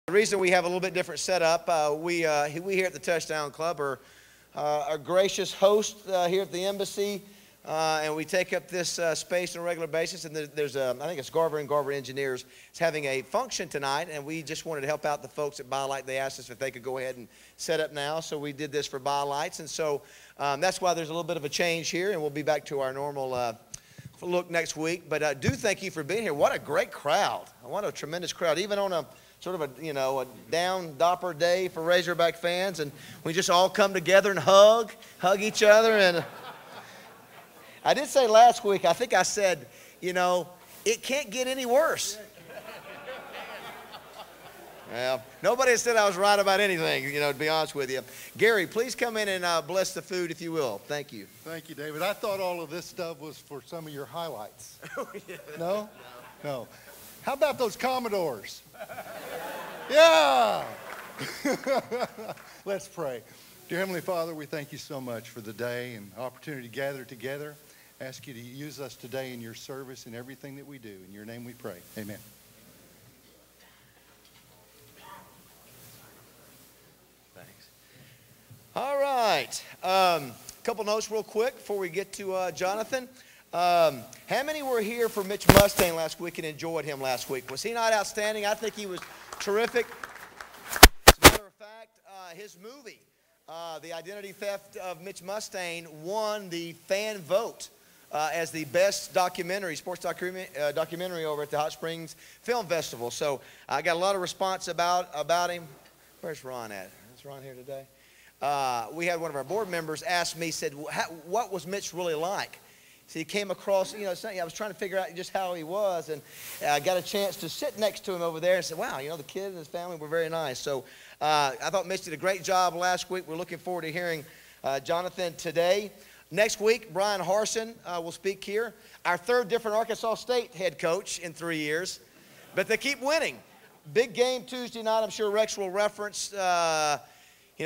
The reason we have a little bit different setup, we here at the Touchdown Club are gracious hosts here at the embassy, and we take up this space on a regular basis. And there's I think it's Garver and Garver Engineers is having a function tonight, and we just wanted to help out the folks at BioLite. They asked us if they could go ahead and set up now, so we did this for BioLites, and so that's why there's a little bit of a change here, and we'll be back to our normal look next week. But do thank you for being here. What a great crowd! What a tremendous crowd, even on a sort of a down dopper day for Razorback fans, and we just all come together and hug each other. And I did say last week, I think I said, it can't get any worse. Well, nobody said I was right about anything, to be honest with you. Gary, please come in and bless the food, if you will. Thank you. Thank you, David. I thought all of this stuff was for some of your highlights. No? No. How about those Commodores? Yeah! Let's pray. Dear Heavenly Father, we thank you so much for the day and opportunity to gather together. I ask you to use us today in your service and everything that we do. In your name we pray. Amen. Thanks. All right. A couple notes real quick before we get to Jonathan. How many were here for Mitch Mustain last week and enjoyed him last week? Was he not outstanding? I think he was terrific. As a matter of fact, his movie, The Identity Theft of Mitch Mustain, won the fan vote as the best sports documentary over at the Hot Springs Film Festival. So I got a lot of response about him. Where's Ron at? Is Ron here today? We had one of our board members ask me, said, what was Mitch really like? So he came across, I was trying to figure out just how he was, and I got a chance to sit next to him over there and said, wow, the kid and his family were very nice. So I thought Mitch did a great job last week. We're looking forward to hearing Jonathan today. Next week, Brian Harsin will speak here. Our third different Arkansas State head coach in 3 years, but they keep winning. Big game Tuesday night. I'm sure Rex will reference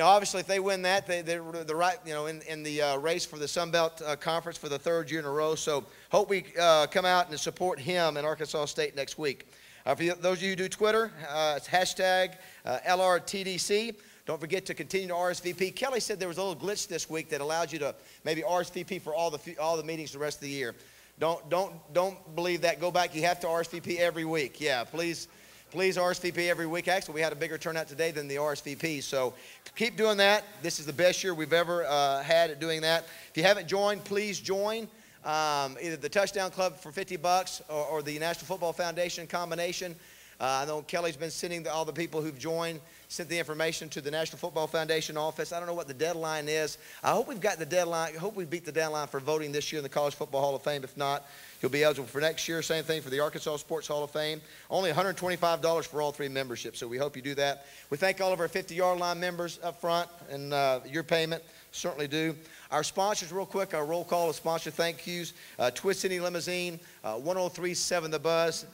obviously, if they win that, they're right, in the race for the Sun Belt Conference for the third year in a row. So hope we come out and support him in Arkansas State next week. For those of you who do Twitter, it's hashtag LRTDC. Don't forget to continue to RSVP. Kelly said there was a little glitch this week that allowed you to maybe RSVP for all the meetings the rest of the year. Don't believe that. Go back. You have to RSVP every week. Yeah, please RSVP every week. Actually, we had a bigger turnout today than the RSVP. So keep doing that. This is the best year we've ever had at doing that. If you haven't joined, please join. Either the Touchdown Club for $50 or the National Football Foundation combination. I know Kelly's been sending all the people who've joined, sent the information to the National Football Foundation office. I don't know what the deadline is. I hope we've got the deadline. I hope we beat the deadline for voting this year in the College Football Hall of Fame. If not, he'll be eligible for next year. Same thing for the Arkansas Sports Hall of Fame. Only $125 for all three memberships, so we hope you do that. We thank all of our 50-yard line members up front, and your payment certainly do. Our sponsors, real quick, our roll call of sponsor thank yous. Twist City Limousine, 1037 The Buzz.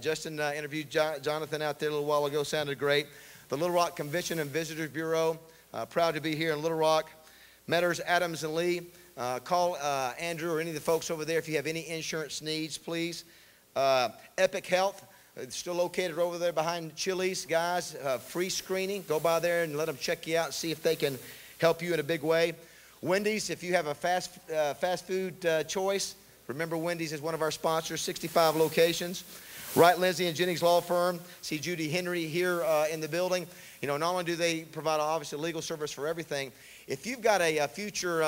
Justin interviewed Jonathan out there a little while ago. Sounded great. The Little Rock Convention and Visitors Bureau, proud to be here in Little Rock. Metters, Adams, and Lee. Call Andrew or any of the folks over there if you have any insurance needs, please. Epic Health, still located over there behind Chili's, guys. Free screening. Go by there and let them check you out and see if they can help you in a big way. Wendy's, if you have a fast food choice, remember Wendy's is one of our sponsors, 65 locations. Wright, Lindsay, and Jennings Law Firm. See Judy Henry here in the building. Not only do they provide, obviously, legal service for everything. If you've got a future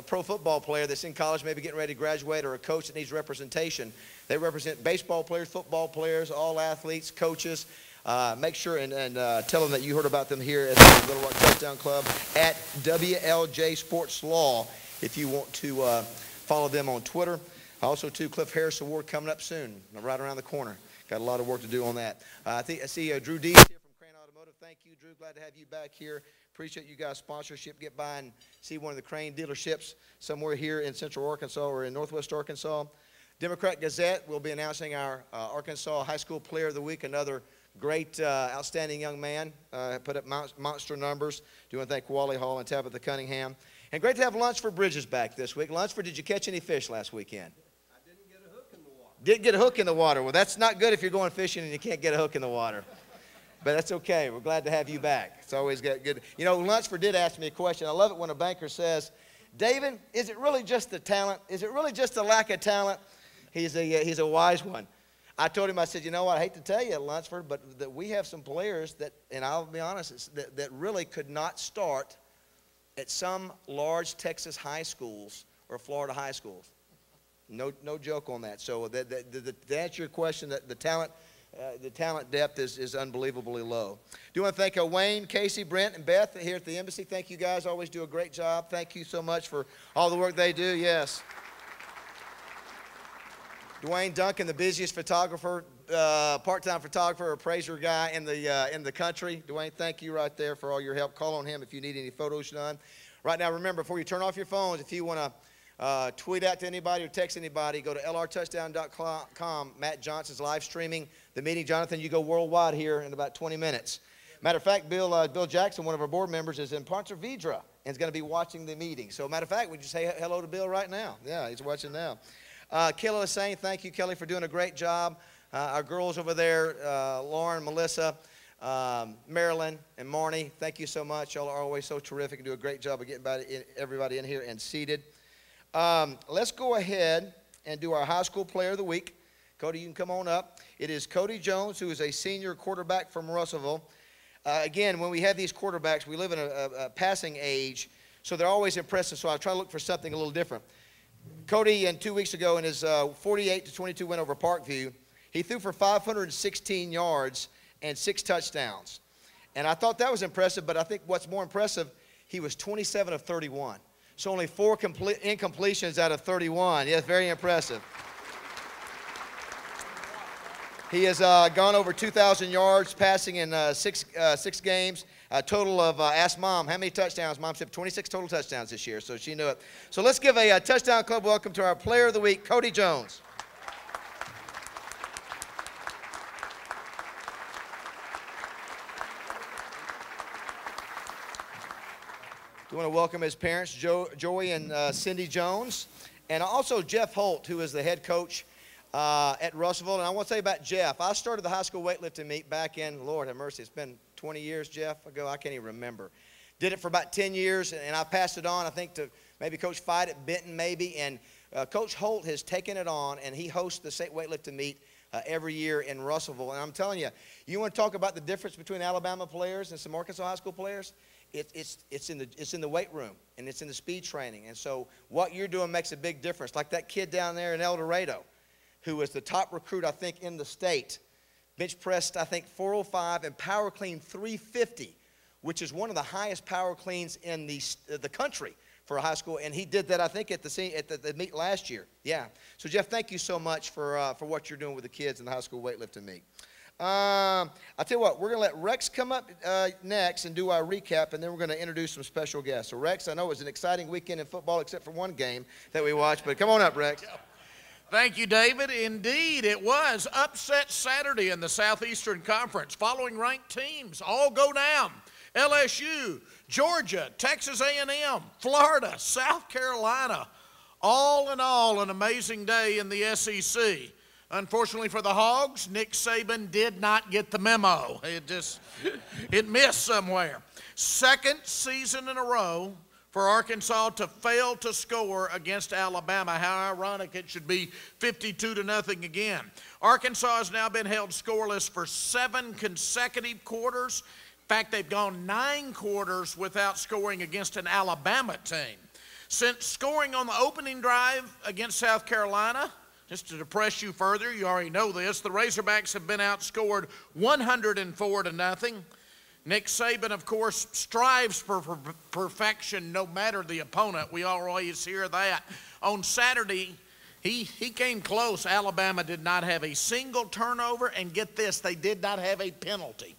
pro football player that's in college, maybe getting ready to graduate, or a coach that needs representation, they represent baseball players, football players, all athletes, coaches. Make sure and tell them that you heard about them here at the Little Rock Touchdown Club at WLJ Sports Law if you want to follow them on Twitter. Also, too, Cliff Harris Award coming up soon, right around the corner. Got a lot of work to do on that. I see Drew Dees here from Crane Automotive. Thank you, Drew. Glad to have you back here. Appreciate you guys' sponsorship. Get by and see one of the Crane dealerships somewhere here in Central Arkansas or in Northwest Arkansas. Democrat Gazette, we'll be announcing our Arkansas High School Player of the Week, another great, outstanding young man. Put up monster numbers. Do want to thank Wally Hall and Tabitha Cunningham. And great to have Lunsford Bridges back this week. Lunsford, did you catch any fish last weekend? Didn't get a hook in the water. Well, that's not good if you're going fishing and you can't get a hook in the water. But that's okay. We're glad to have you back. It's always good. You know, Lunsford did ask me a question. I love it when a banker says, David, is it really just the talent? Is it really just a lack of talent? He's a wise one. I told him, I said, you know what, I hate to tell you, Lunsford, but that we have some players that, and I'll be honest, that really could not start at some large Texas high schools or Florida high schools. No joke on that. So to answer your question, that the talent depth is unbelievably low. Do want to thank Wayne, Casey, Brent, and Beth here at the embassy. Thank you guys. Always do a great job. Thank you so much for all the work they do. Yes. Dwayne Duncan, the busiest photographer, part-time photographer, appraiser guy in the country. Dwayne, thank you right there for all your help. Call on him if you need any photos done. Right now, remember, before you turn off your phones, if you want to tweet out to anybody or text anybody, go to lrtouchdown.com. Matt Johnson's live streaming the meeting. Jonathan, you go worldwide here in about 20 minutes. Matter of fact, Bill Jackson, one of our board members, is in Ponte Vedra and is going to be watching the meeting. So, matter of fact, we just say hello to Bill right now. Yeah, he's watching now. Kelly is saying, thank you, Kelly, for doing a great job. Our girls over there, Lauren, Melissa, Marilyn, and Marnie, thank you so much. Y'all are always so terrific and do a great job of getting everybody in here and seated. Let's go ahead and do our high school player of the week. Cody, you can come on up. It is Cody Jones, who is a senior quarterback from Russellville. Again, when we have these quarterbacks, we live in a passing age, so they're always impressive, so I try to look for something a little different. Cody, 2 weeks ago in his 48-22 win over Parkview, he threw for 516 yards and 6 touchdowns. And I thought that was impressive, but I think what's more impressive, he was 27 of 31. So only 4 incompletions out of 31. Yes, very impressive. He has gone over 2,000 yards passing in six games. A total of, asked Mom, how many touchdowns? Mom said 26 total touchdowns this year, so she knew it. So let's give a Touchdown Club welcome to our player of the week, Cody Jones. We want to welcome his parents, Joey and Cindy Jones, and also Jeff Holt, who is the head coach at Russellville. And I want to tell you about Jeff. I started the high school weightlifting meet back in, Lord have mercy, it's been 20 years, Jeff, ago. I can't even remember. Did it for about 10 years, and I passed it on, I think, to maybe Coach Fight at Benton, maybe. And Coach Holt has taken it on, and he hosts the state weightlifting meet every year in Russellville. And I'm telling you, you want to talk about the difference between Alabama players and some Arkansas high school players? It's in the weight room, and it's in the speed training. And so what you're doing makes a big difference. Like that kid down there in El Dorado, who was the top recruit, I think, in the state. Bench pressed, I think, 405 and power clean 350, which is one of the highest power cleans in the country for a high school. And he did that, I think, at the meet last year. Yeah. So, Jeff, thank you so much for what you're doing with the kids in the high school weightlifting meet. I'll tell you what, we're going to let Rex come up next and do our recap, and then we're going to introduce some special guests. So, Rex, I know it was an exciting weekend in football except for one game that we watched, but come on up, Rex. Thank you, David. Indeed, it was upset Saturday in the Southeastern Conference. Following ranked teams all go down. LSU, Georgia, Texas A&M, Florida, South Carolina. All in all, an amazing day in the SEC. Unfortunately for the Hogs, Nick Saban did not get the memo. It missed somewhere. Second season in a row for Arkansas to fail to score against Alabama. How ironic it should be 52-0 again. Arkansas has now been held scoreless for 7 consecutive quarters. In fact, they've gone 9 quarters without scoring against an Alabama team. Since scoring on the opening drive against South Carolina, just to depress you further, you already know this, the Razorbacks have been outscored 104-0. Nick Saban, of course, strives for perfection no matter the opponent. We always hear that. On Saturday, he came close. Alabama did not have a single turnover, and get this, they did not have a penalty.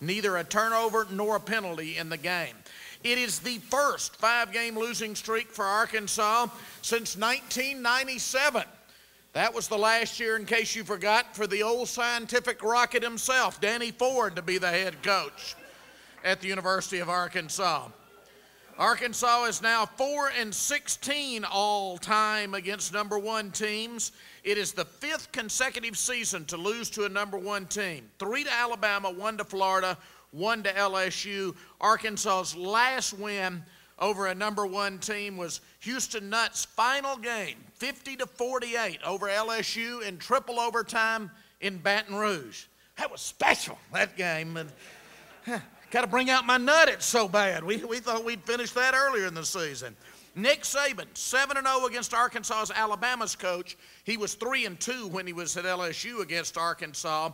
Neither a turnover nor a penalty in the game. It is the first 5-game losing streak for Arkansas since 1997. That was the last year, in case you forgot, for the old scientific rocket himself, Danny Ford, to be the head coach at the University of Arkansas. Arkansas is now 4-16 all time against number 1 teams. It is the 5th consecutive season to lose to a number 1 team. 3 to Alabama, 1 to Florida, 1 to LSU. Arkansas's last win over a number 1 team was Houston Nutt's final game, 50-48 over LSU in triple overtime in Baton Rouge. That was special, that game. And got to bring out my nut, it's so bad. We thought we'd finish that earlier in the season. Nick Saban, 7-0 against Arkansas's Alabama's coach. He was 3-2 when he was at LSU against Arkansas.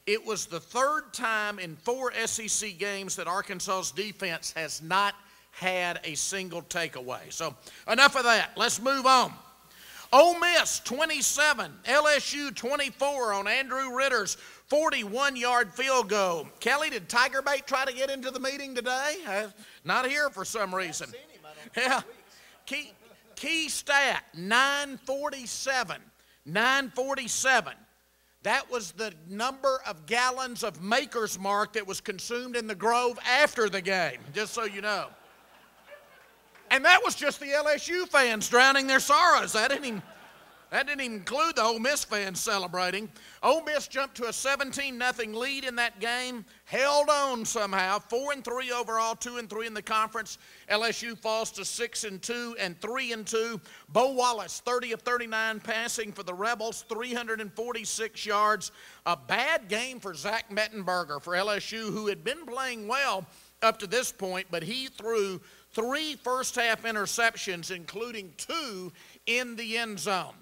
It was the 3rd time in 4 SEC games that Arkansas's defense has not had a single takeaway. So enough of that. Let's move on. Ole Miss 27, LSU 24 on Andrew Ritter's 41-yard field goal. Kelly, did Tiger Bait try to get into the meeting today? Not here for some reason. Yeah. Key stat, 947. 947. That was the number of gallons of Maker's Mark that was consumed in the Grove after the game, just so you know. And that was just the LSU fans drowning their sorrows. That didn't even include the Ole Miss fans celebrating. Ole Miss jumped to a 17-0 lead in that game, held on somehow, 4-3 overall, 2-3 in the conference. LSU falls to 6-2 and 3-2. Bo Wallace, 30 of 39 passing for the Rebels, 346 yards. A bad game for Zach Mettenberger for LSU, who had been playing well up to this point, but he threw 3 first-half interceptions, including 2 in the end zone.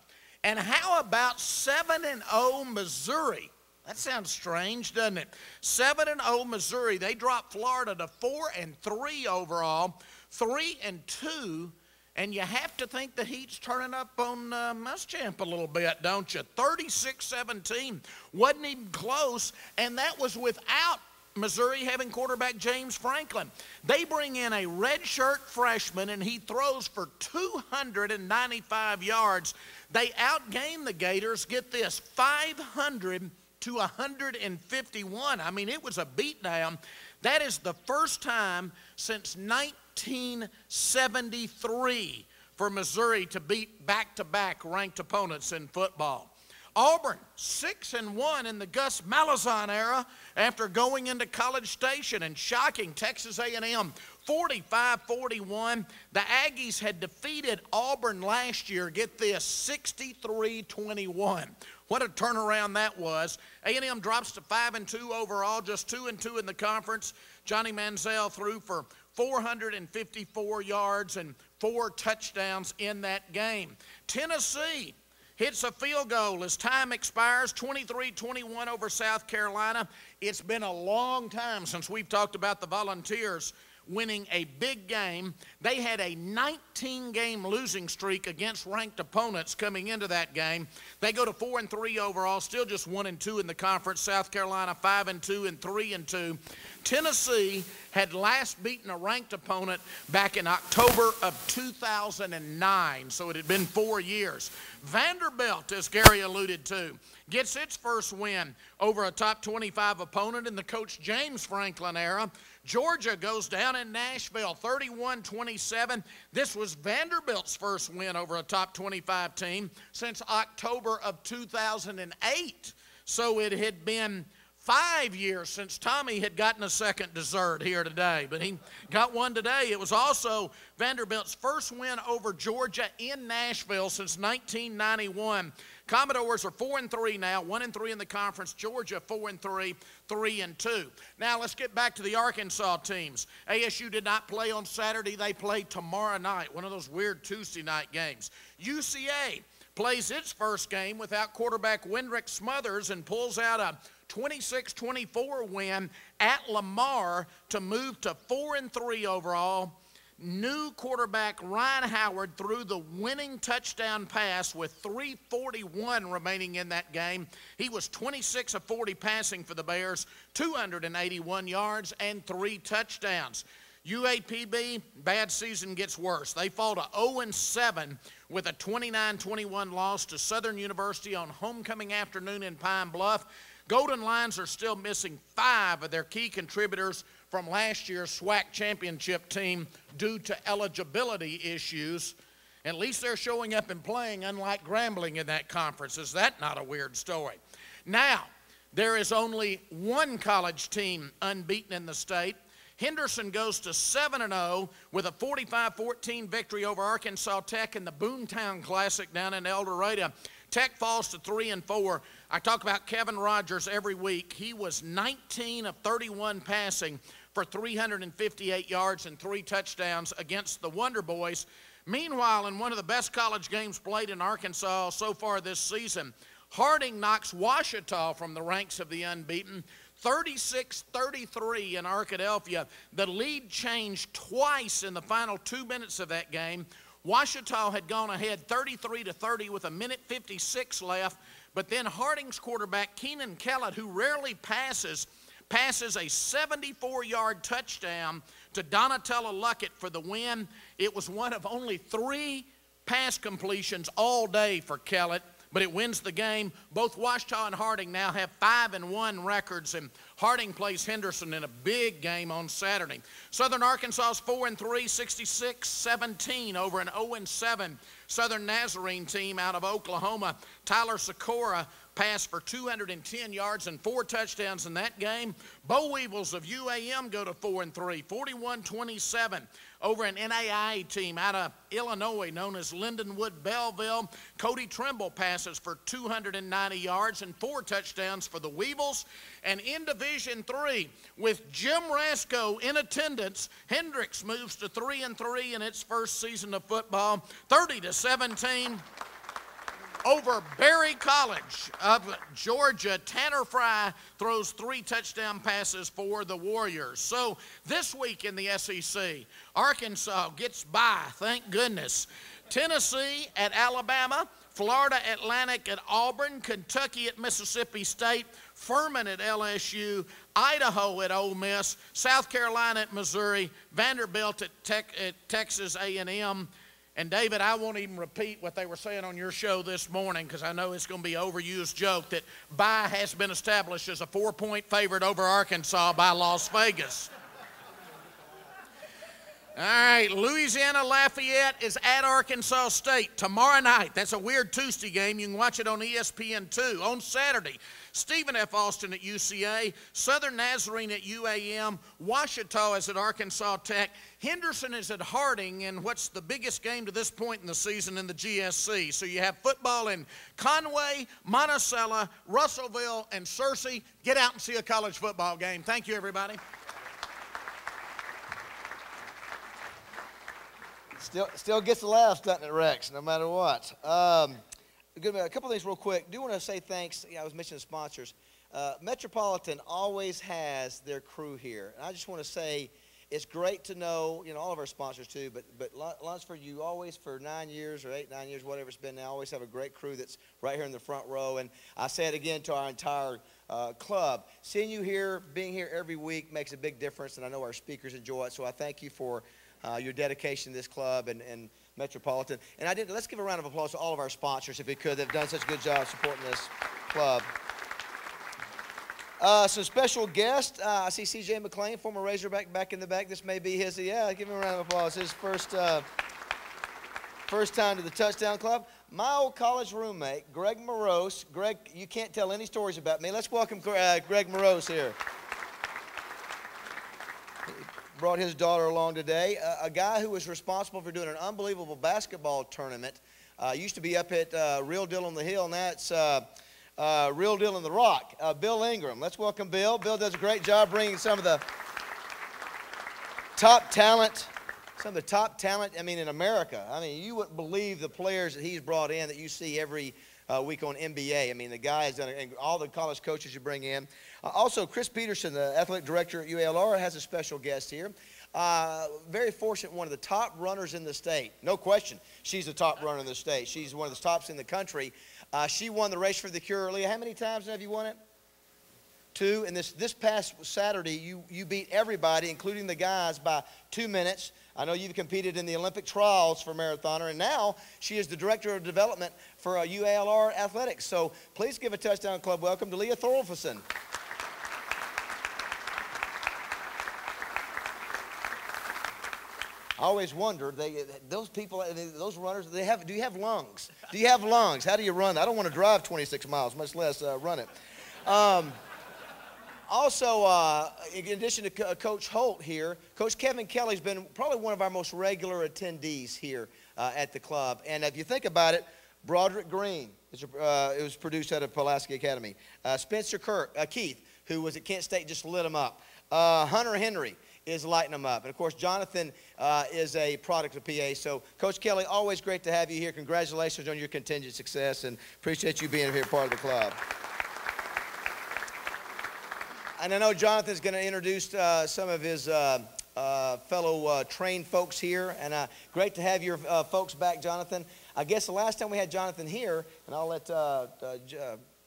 And how about 7-0 Missouri? That sounds strange, doesn't it? 7-0 Missouri. They dropped Florida to 4-3 overall, 3-2. And you have to think the heat's turning up on Muschamp a little bit, don't you? 36-17. Wasn't even close, and that was without Missouri having quarterback James Franklin. They bring in a redshirt freshman, and he throws for 295 yards. They outgained the Gators, get this, 500 to 151. I mean, it was a beatdown. That is the first time since 1973 for Missouri to beat back-to-back ranked opponents in football. Auburn, 6-1 in the Gus Malzahn era after going into College Station and shocking Texas A&M 45-41. The Aggies had defeated Auburn last year, get this, 63-21. What a turnaround that was. A&M drops to 5-2 overall, just 2-2 in the conference. Johnny Manziel threw for 454 yards and 4 touchdowns in that game. Tennessee hits a field goal as time expires, 23-21 over South Carolina. It's been a long time since we've talked about the Volunteers winning a big game. They had a 19-game losing streak against ranked opponents coming into that game. They go to 4-3 overall, still just 1-2 in the conference. South Carolina 5-2 and 3-2. Tennessee had last beaten a ranked opponent back in October of 2009, so it had been 4 years. Vanderbilt, as Gary alluded to, gets its first win over a top 25 opponent in the Coach James Franklin era. Georgia goes down in Nashville, 31-27. This was Vanderbilt's first win over a top 25 team since October of 2008. So it had been 5 years since Tommy had gotten a second dessert here today, but he got one today. It was also Vanderbilt's first win over Georgia in Nashville since 1991. Commodores are 4-3 now, 1-3 in the conference. Georgia 4-3, 3-2. Now let's get back to the Arkansas teams. ASU did not play on Saturday. They play tomorrow night, one of those weird Tuesday night games. UCA plays its first game without quarterback Wendrick Smothers and pulls out a 26-24 win at Lamar to move to 4-3 overall. New quarterback Ryan Howard threw the winning touchdown pass with 3:41 remaining in that game. He was 26 of 40 passing for the Bears, 281 yards and 3 touchdowns. UAPB, bad season gets worse. They fall to 0-7 with a 29-21 loss to Southern University on homecoming afternoon in Pine Bluff. Golden Lions are still missing 5 of their key contributors from last year's SWAC championship team due to eligibility issues. At least they're showing up and playing, unlike Grambling in that conference. Is that not a weird story? Now, there is only one college team unbeaten in the state. Henderson goes to 7-0 with a 45-14 victory over Arkansas Tech in the Boomtown Classic down in El Dorado. Tech falls to 3-4. I talk about Kevin Rogers every week. He was 19 of 31 passing for 358 yards and 3 touchdowns against the Wonder Boys. Meanwhile, in one of the best college games played in Arkansas so far this season, Harding knocks Ouachita from the ranks of the unbeaten, 36-33 in Arkadelphia. The lead changed twice in the final 2 minutes of that game. Ouachita had gone ahead 33-30 with 1:56 left, but then Harding's quarterback, Keenan Kellett, who rarely passes a 74-yard touchdown to Donatella Luckett for the win. It was one of only 3 pass completions all day for Kellett, but it wins the game. Both Ouachita and Harding now have 5-1 records, and Harding plays Henderson in a big game on Saturday. Southern Arkansas's 4-3, 66-17 over an 0-7 Southern Nazarene team out of Oklahoma. Tyler Sikora passed for 210 yards and 4 touchdowns in that game. Bo Weevils of UAM go to 4-3, 41-27 over an NAIA team out of Illinois known as Lindenwood Belleville. Cody Trimble passes for 290 yards and 4 touchdowns for the Weevils. And in Division III, with Jim Rasco in attendance, Hendricks moves to 3-3 in its first season of football, 30-17. Over Berry College of Georgia. Tanner Fry throws 3 touchdown passes for the Warriors. So this week in the SEC, Arkansas gets by, thank goodness. Tennessee at Alabama, Florida Atlantic at Auburn, Kentucky at Mississippi State, Furman at LSU, Idaho at Ole Miss, South Carolina at Missouri, Vanderbilt at Texas A&M. And David, I won't even repeat what they were saying on your show this morning because I know it's going to be an overused joke that Bye has been established as a 4-point favorite over Arkansas by Las Vegas. All right, Louisiana Lafayette is at Arkansas State tomorrow night. That's a weird Tuesday game. You can watch it on ESPN2. On Saturday, Stephen F. Austin at UCA, Southern Nazarene at UAM, Ouachita is at Arkansas Tech, Henderson is at Harding in what's the biggest game to this point in the season in the GSC. So you have football in Conway, Monticello, Russellville, and Searcy. Get out and see a college football game. Thank you, everybody. Still gets the laughs, doesn't it, Rex, no matter what. A couple things real quick. Do want to say thanks. I was mentioning sponsors. Metropolitan always has their crew here. And I just want to say it's great to know, all of our sponsors too, but Lunsford, you always, for 9 years or 8, 9 years, whatever it's been now, always have a great crew that's right here in the front row. And I say it again to our entire club. Seeing you here, being here every week makes a big difference, and I know our speakers enjoy it. So I thank you for your dedication to this club and Metropolitan. And let's give a round of applause to all of our sponsors, if we could. They've done such a good job supporting this club. Some special guests. I see C.J. McClain, former Razorback, back in the back. This may be his. Yeah, give him a round of applause. His first time to the Touchdown Club. My old college roommate, Greg Morose. Greg, you can't tell any stories about me. Let's welcome Greg Morose here. Brought his daughter along today. A guy who was responsible for doing an unbelievable basketball tournament. Used to be up at Real Deal on the Hill, and that's Real Deal in the Rock. Bill Ingram. Let's welcome Bill. Bill does a great job bringing some of the top talent, in America. You wouldn't believe the players that he's brought in that you see every week on NBA. The guy has done it, and all the college coaches you bring in. Also, Chris Peterson, the athletic director at UALR, has a special guest here. Very fortunate, one of the top runners in the state. No question, she's the top runner in the state. She's one of the tops in the country. She won the Race for the Cure. Leah, how many times have you won it? 2. And this past Saturday, you beat everybody, including the guys, by 2 minutes. I know you've competed in the Olympic trials for marathoner, and now she is the director of development for UALR Athletics. So please give a Touchdown Club welcome to Leah Thorolfsson. I always wonder, those people, those runners, do you have lungs? Do you have lungs? How do you run? I don't want to drive 26 miles, much less run it. Also, in addition to Coach Holt here, Coach Kevin Kelly's been probably one of our most regular attendees here at the club. And if you think about it, Broderick Green, it was produced out of Pulaski Academy. Spencer Keith, who was at Kent State, just lit him up. Hunter Henry is lighting them up. And, of course, Jonathan is a product of PA. So, Coach Kelly, always great to have you here. Congratulations on your continued success, and appreciate you being here part of the club. And I know Jonathan's going to introduce some of his fellow trained folks here. And great to have your folks back, Jonathan. I guess the last time we had Jonathan here, and I'll let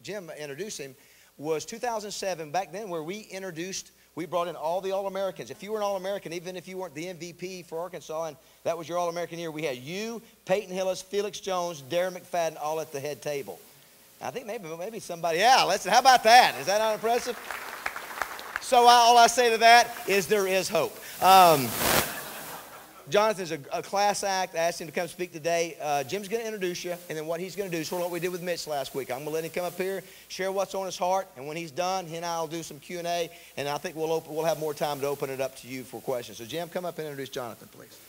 Jim introduce him, was 2007, back then, where we brought in all the All-Americans. If you were an All-American, even if you weren't the MVP for Arkansas, and that was your All-American year, we had you, Peyton Hillis, Felix Jones, Darren McFadden, all at the head table. I think maybe somebody, how about that? Is that not impressive? So all I say to that is there is hope. Jonathan's a class act. I asked him to come speak today. Jim's going to introduce you, and then what he's going to do is sort of what we did with Mitch last week. I'm going to let him come up here, share what's on his heart, and when he's done, he and I will do some Q&A, and I think we'll have more time to open it up to you for questions. So, Jim, come up and introduce Jonathan, please.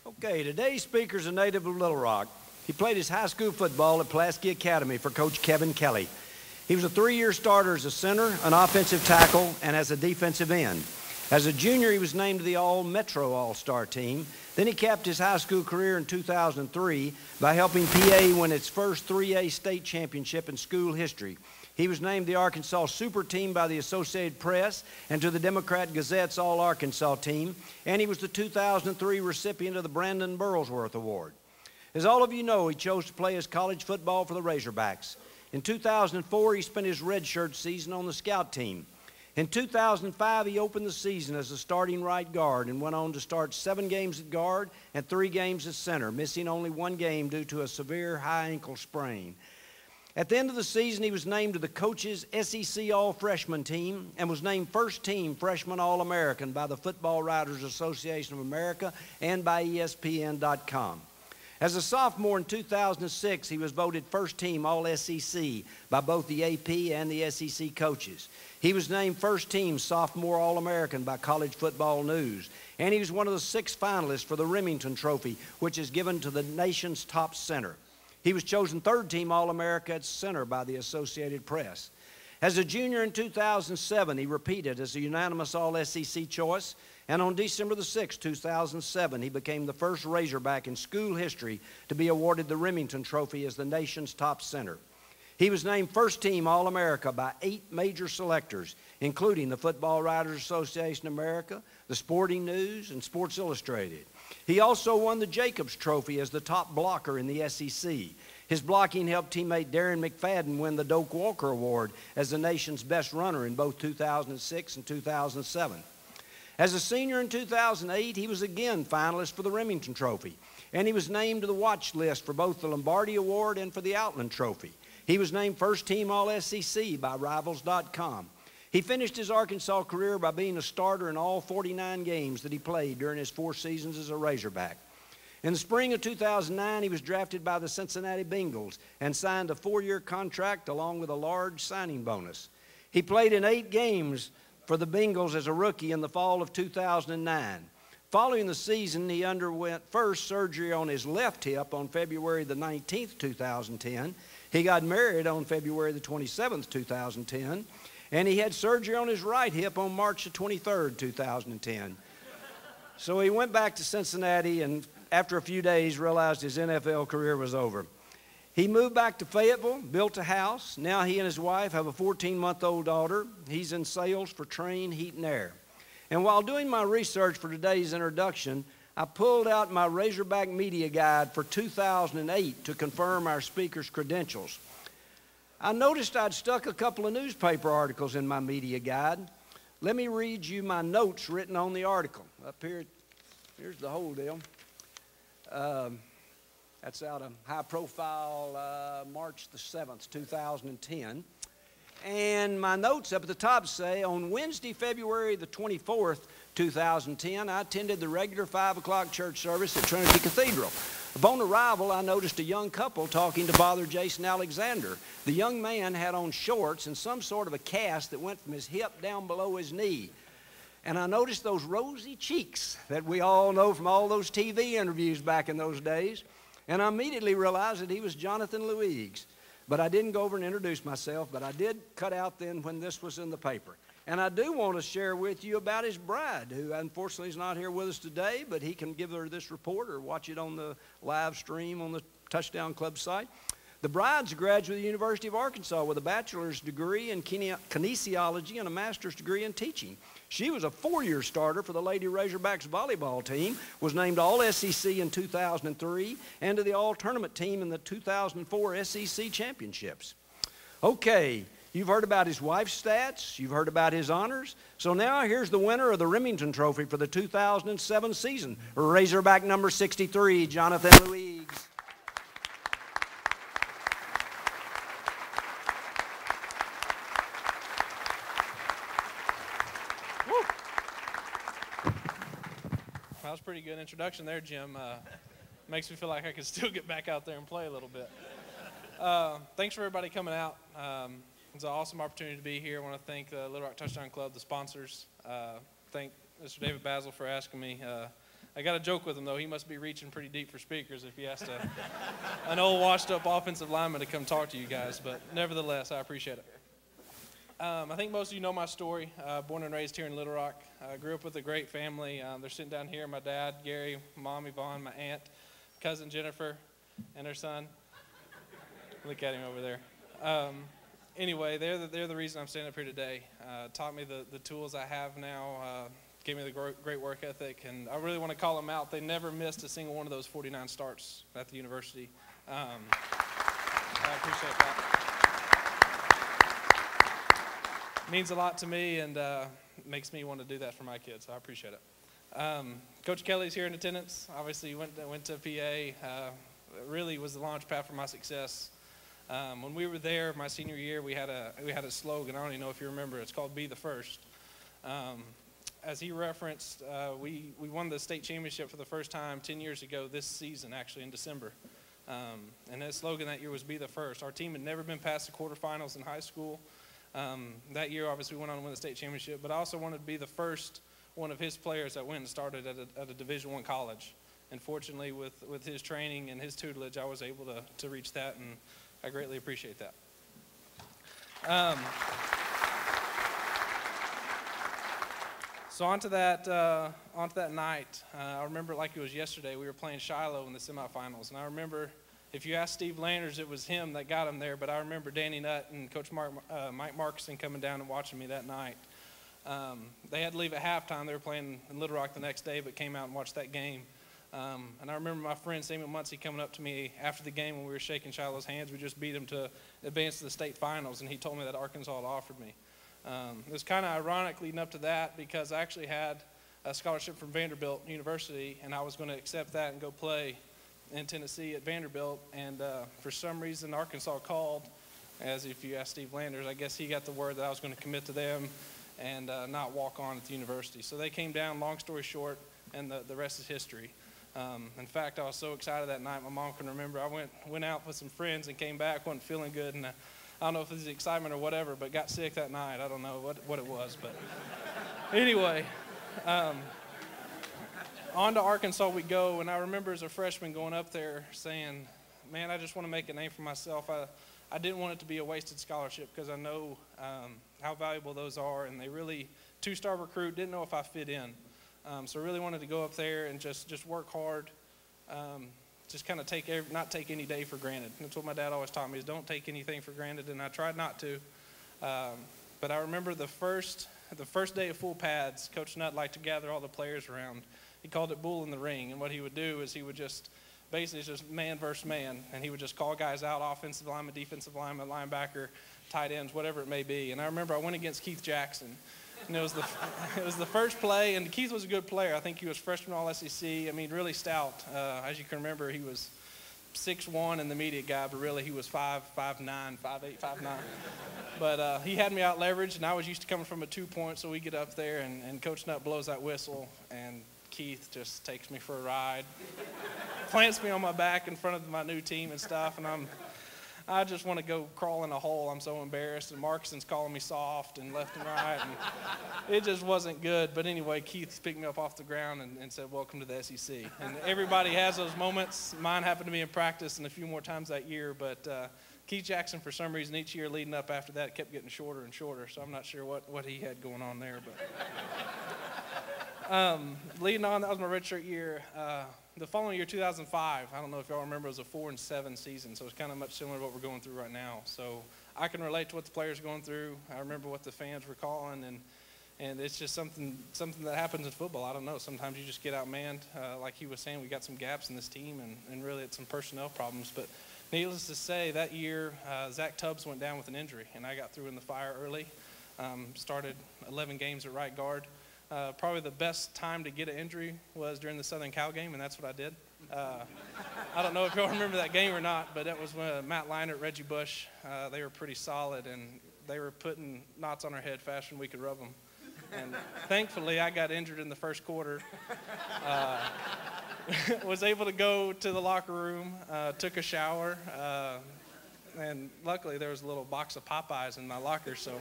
Okay, today's speaker's a native of Little Rock. He played his high school football at Pulaski Academy for Coach Kevin Kelly. He was a 3-year starter as a center, an offensive tackle, and as a defensive end. As a junior, he was named to the All-Metro All-Star team. Then he capped his high school career in 2003 by helping PA win its first 3A state championship in school history. He was named the Arkansas Super Team by the Associated Press and to the Democrat-Gazette's All-Arkansas team, and he was the 2003 recipient of the Brandon Burlsworth Award. As all of you know, he chose to play his college football for the Razorbacks. In 2004, he spent his redshirt season on the scout team. In 2005, he opened the season as a starting right guard and went on to start 7 games at guard and 3 games at center, missing only 1 game due to a severe high ankle sprain. At the end of the season, he was named to the coach's SEC All-Freshman team and was named First Team Freshman All-American by the Football Writers Association of America and by ESPN.com. As a sophomore in 2006, he was voted First Team All-SEC by both the AP and the SEC coaches. He was named First Team Sophomore All-American by College Football News, and he was one of the 6 finalists for the Remington Trophy, which is given to the nation's top center. He was chosen Third Team All-America at center by the Associated Press. As a junior in 2007, he repeated as a unanimous All-SEC choice, and on December the 6th, 2007, he became the first Razorback in school history to be awarded the Remington Trophy as the nation's top center. He was named First Team All-America by 8 major selectors, including the Football Writers Association of America, the Sporting News, and Sports Illustrated. He also won the Jacobs Trophy as the top blocker in the SEC. His blocking helped teammate Darren McFadden win the Doak Walker Award as the nation's best runner in both 2006 and 2007. As a senior in 2008, he was again finalist for the Remington Trophy, and he was named to the watch list for both the Lombardi Award and for the Outland Trophy. He was named First Team All-SEC by Rivals.com. He finished his Arkansas career by being a starter in all 49 games that he played during his 4 seasons as a Razorback. In the spring of 2009, he was drafted by the Cincinnati Bengals and signed a 4-year contract along with a large signing bonus. He played in 8 games for the Bengals as a rookie in the fall of 2009. Following the season, he underwent first surgery on his left hip on February the 19th, 2010. He got married on February the 27th, 2010. And he had surgery on his right hip on March the 23rd, 2010. So he went back to Cincinnati and after a few days realized his NFL career was over. He moved back to Fayetteville, built a house. Now he and his wife have a 14-month-old daughter. He's in sales for Trane Heat and Air. And while doing my research for today's introduction, I pulled out my Razorback Media Guide for 2008 to confirm our speaker's credentials. I noticed I'd stuck a couple of newspaper articles in my media guide. Let me read you my notes written on the article. Up here, here's the whole deal. That's out of High Profile, March the 7th, 2010. And my notes up at the top say, on Wednesday, February the 24th, 2010, I attended the regular 5 o'clock church service at Trinity Cathedral. Upon arrival, I noticed a young couple talking to Father Jason Alexander. The young man had on shorts and some sort of a cast that went from his hip down below his knee. And I noticed those rosy cheeks that we all know from all those TV interviews back in those days. And I immediately realized that he was Jonathan Luigs. But I didn't go over and introduce myself, but I did cut out then when this was in the paper. And I do want to share with you about his bride, who unfortunately is not here with us today, but he can give her this report or watch it on the live stream on the Touchdown Club site. The bride's a graduate of the University of Arkansas with a bachelor's degree in kinesiology and a master's degree in teaching. She was a 4-year starter for the Lady Razorbacks volleyball team, was named All-SEC in 2003, and to the All-Tournament team in the 2004 SEC Championships. Okay, you've heard about his wife's stats, you've heard about his honors, so now here's the winner of the Remington Trophy for the 2007 season, Razorback number 63, Jonathan Luigs. That was a pretty good introduction there, Jim. Makes me feel like I could still get back out there and play a little bit. Thanks for everybody coming out. It's an awesome opportunity to be here. I want to thank the Little Rock Touchdown Club, the sponsors. Thank Mr. David Basil for asking me. I got a joke with him, though. He must be reaching pretty deep for speakers if he has an old washed-up offensive lineman to come talk to you guys. But nevertheless, I appreciate it. I think most of you know my story. Born and raised here in Little Rock. I grew up with a great family. They're sitting down here. My dad, Gary, mom, Yvonne, my aunt, cousin Jennifer, and her son. Look at him over there. Anyway, they're the reason I'm standing up here today. Taught me the tools I have now. Gave me the great work ethic. And I really want to call them out. They never missed a single one of those 49 starts at the university. I appreciate that. Means a lot to me and makes me want to do that for my kids. So I appreciate it. Coach Kelly's here in attendance. Obviously, went to PA. Really was the launch pad for my success. When we were there, my senior year, we had a slogan. I don't even know if you remember. It's called "Be the First." As he referenced, we won the state championship for the first time 10 years ago. This season, actually in December. And that slogan that year was "Be the First." Our team had never been past the quarterfinals in high school. That year, obviously, we went on to win the state championship, but I also wanted to be the first one of his players that went and started at a Division I college. And fortunately, with his training and his tutelage, I was able to reach that, and I greatly appreciate that. So onto that night, I remember it like it was yesterday. We were playing Shiloh in the semifinals, and I remember, if you ask Steve Landers, it was him that got him there, but I remember Danny Nutt and Coach Mike Markson coming down and watching me that night. They had to leave at halftime. They were playing in Little Rock the next day, but came out and watched that game. And I remember my friend Samuel Muncie coming up to me after the game when we were shaking Shiloh's hands. We just beat him to advance to the state finals, and he told me that Arkansas had offered me. It was kind of ironic leading up to that because I actually had a scholarship from Vanderbilt University, and I was going to accept that and go play in Tennessee at Vanderbilt. And for some reason, Arkansas called, as if you ask Steve Landers, I guess he got the word that I was going to commit to them and not walk on at the university. So they came down, long story short, and the rest is history. In fact, I was so excited that night, my mom can remember, I went out with some friends and came back, wasn't feeling good, and I don't know if it was the excitement or whatever, but got sick that night. I don't know what it was, but anyway, on to Arkansas we go, and I remember as a freshman going up there saying, man, I just want to make a name for myself. I didn't want it to be a wasted scholarship because I know how valuable those are, and they really, two-star recruit, didn't know if I fit in. So I really wanted to go up there and just work hard, just kind of not take any day for granted. That's what my dad always taught me, is don't take anything for granted, and I tried not to. But I remember the first day of full pads, Coach Nutt liked to gather all the players around. He called it bull in the ring, and what he would do is he would just man versus man, and he would just call guys out, offensive lineman, defensive lineman, linebacker, tight ends, whatever it may be. And I remember I went against Keith Jackson. And it was the first play, and Keith was a good player. I think he was freshman All-SEC. I mean, really stout. As you can remember, he was 6'1" in the media guy, but really he was 5'9", 5'8", 5'9". But he had me out leveraged, and I was used to coming from a 2-point, so we get up there, and Coach Nutt blows that whistle, and Keith just takes me for a ride, plants me on my back in front of my new team and stuff, and I just want to go crawl in a hole. I'm so embarrassed, and Markinson's calling me soft and left and right, and it just wasn't good. But anyway, Keith picked me up off the ground and said, welcome to the SEC. And everybody has those moments. Mine happened to be in practice and a few more times that year, but Keith Jackson, for some reason, each year leading up after that, kept getting shorter and shorter, so I'm not sure what he had going on there. But leading on, that was my redshirt year. The following year, 2005, I don't know if y'all remember, it was a 4-7 season, so it's kind of much similar to what we're going through right now. So I can relate to what the players are going through. I remember what the fans were calling, and it's just something that happens in football. I don't know. Sometimes you just get outmanned. Like he was saying, we got some gaps in this team, and really it's some personnel problems. But needless to say, that year, Zach Tubbs went down with an injury, and I got through in the fire early. Started 11 games at right guard. Probably the best time to get an injury was during the Southern Cal game, and that's what I did. I don't know if y'all remember that game or not, but that was when Matt Leinart, Reggie Bush, they were pretty solid, and they were putting knots on our head faster than we could rub them. And thankfully, I got injured in the first quarter. Was able to go to the locker room, took a shower, and luckily there was a little box of Popeyes in my locker, so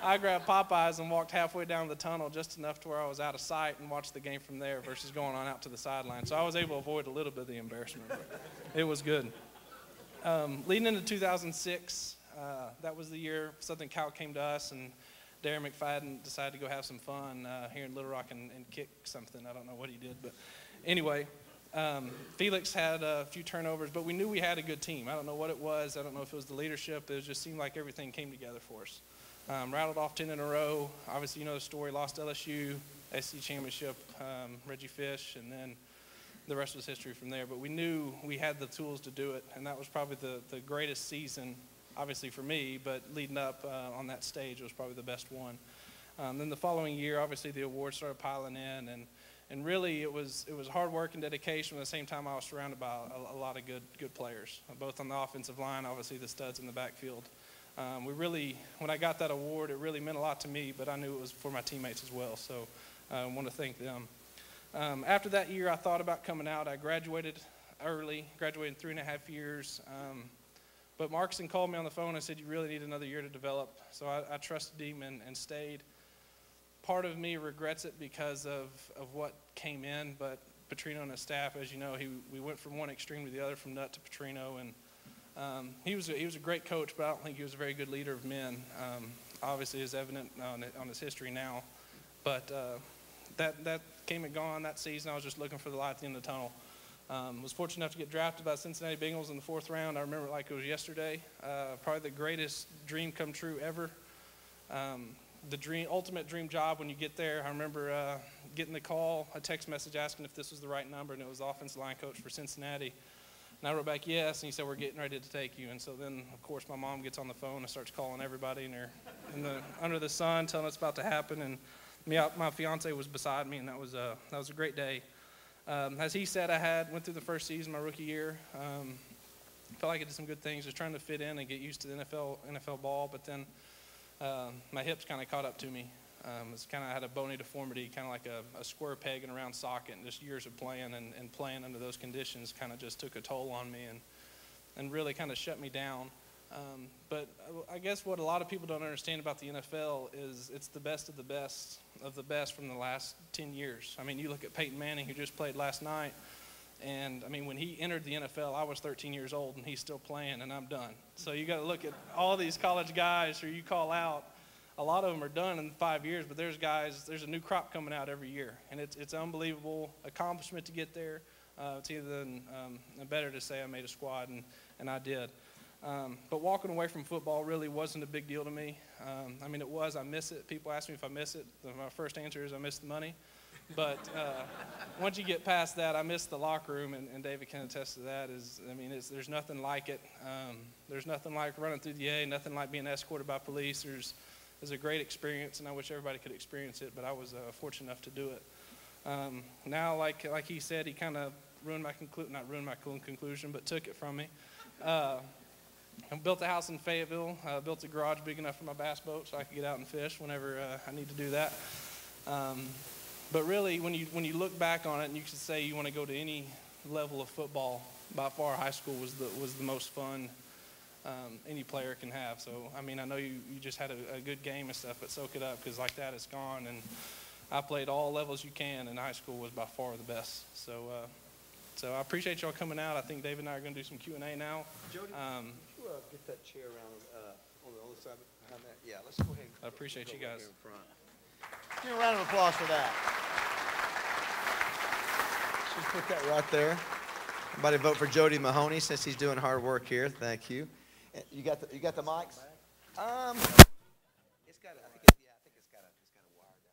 I grabbed Popeyes and walked halfway down the tunnel just enough to where I was out of sight and watched the game from there versus going on out to the sideline. So I was able to avoid a little bit of the embarrassment, but it was good. Leading into 2006, that was the year Southern Cal came to us, and Darren McFadden decided to go have some fun here in Little Rock and kick something. I don't know what he did, but anyway. Felix had a few turnovers, but we knew we had a good team. I don't know what it was. I don't know if it was the leadership. It just seemed like everything came together for us. Rattled off 10 in a row. Obviously, you know the story. Lost LSU, SEC championship, Reggie Fish, and then the rest was history from there. But we knew we had the tools to do it, and that was probably the greatest season, obviously for me, but leading up on that stage was probably the best one. Then the following year, obviously the awards started piling in, and really it was hard work and dedication. At the same time, I was surrounded by a lot of good players, both on the offensive line, obviously the studs in the backfield. When I got that award, it really meant a lot to me, but I knew it was for my teammates as well, so I want to thank them. After that year, I thought about coming out. I graduated early, graduated in 3.5 years, but Markson called me on the phone and said, you really need another year to develop, so I trusted him and stayed. Part of me regrets it because of what came in, but Petrino and his staff, as you know, we went from one extreme to the other, from Nutt to Petrino, and he was a great coach, but I don't think he was a very good leader of men. Obviously, is evident on his history now, but that came and gone that season. I was just looking for the light at the end of the tunnel. Was fortunate enough to get drafted by Cincinnati Bengals in the 4th round. I remember it like it was yesterday. Probably the greatest dream come true ever. The ultimate dream job when you get there. I remember getting the call, a text message asking if this was the right number, and it was the offensive line coach for Cincinnati. And I wrote back, yes, and he said, we're getting ready to take you. And so then, of course, my mom gets on the phone and starts calling everybody under the sun, telling us about to happen. And my fiance was beside me, and that was a great day. As he said, went through the first season, my rookie year. Felt like I did some good things, just trying to fit in and get used to the NFL ball, but then my hips kind of caught up to me. I had a bony deformity, kind of like a square peg in a round socket, and just years of playing and playing under those conditions kind of just took a toll on me and really kind of shut me down. But I guess what a lot of people don't understand about the NFL is it's the best of the best from the last 10 years. I mean, you look at Peyton Manning, who just played last night, and I mean, when he entered the NFL, I was 13 years old, and he's still playing, and I'm done. So you got to look at all these college guys who you call out. A lot of them are done in 5 years, but there's a new crop coming out every year, and it's an unbelievable accomplishment to get there. It's even better to say I made a squad, and I did. But walking away from football really wasn't a big deal to me. I mean, it was. I miss it. People ask me if I miss it. My first answer is I miss the money. But once you get past that, I miss the locker room, and David can attest to that. There's nothing like it. There's nothing like running through the A, nothing like being escorted by police. It's a great experience, and I wish everybody could experience it, but I was fortunate enough to do it. Now, like he said, he kind of not ruined my conclusion, but took it from me. I built a house in Fayetteville. Built a garage big enough for my bass boat so I could get out and fish whenever I need to do that. But really, when you look back on it, and you can say you want to go to any level of football, by far high school was the most fun any player can have. So I mean, I know you just had a good game and stuff, but soak it up, because like that, it's gone. And I played all levels you can, and high school was by far the best. So I appreciate y'all coming out. I think David and I are going to do some Q&A now. Jody, could you get that chair around on the other side behind that? Yeah, let's go ahead. I appreciate you guys. Give a round of applause for that. Just put that right there. Everybody vote for Jody Mahoney since he's doing hard work here. Thank you. You got the mics? It's got I think it's got a wire down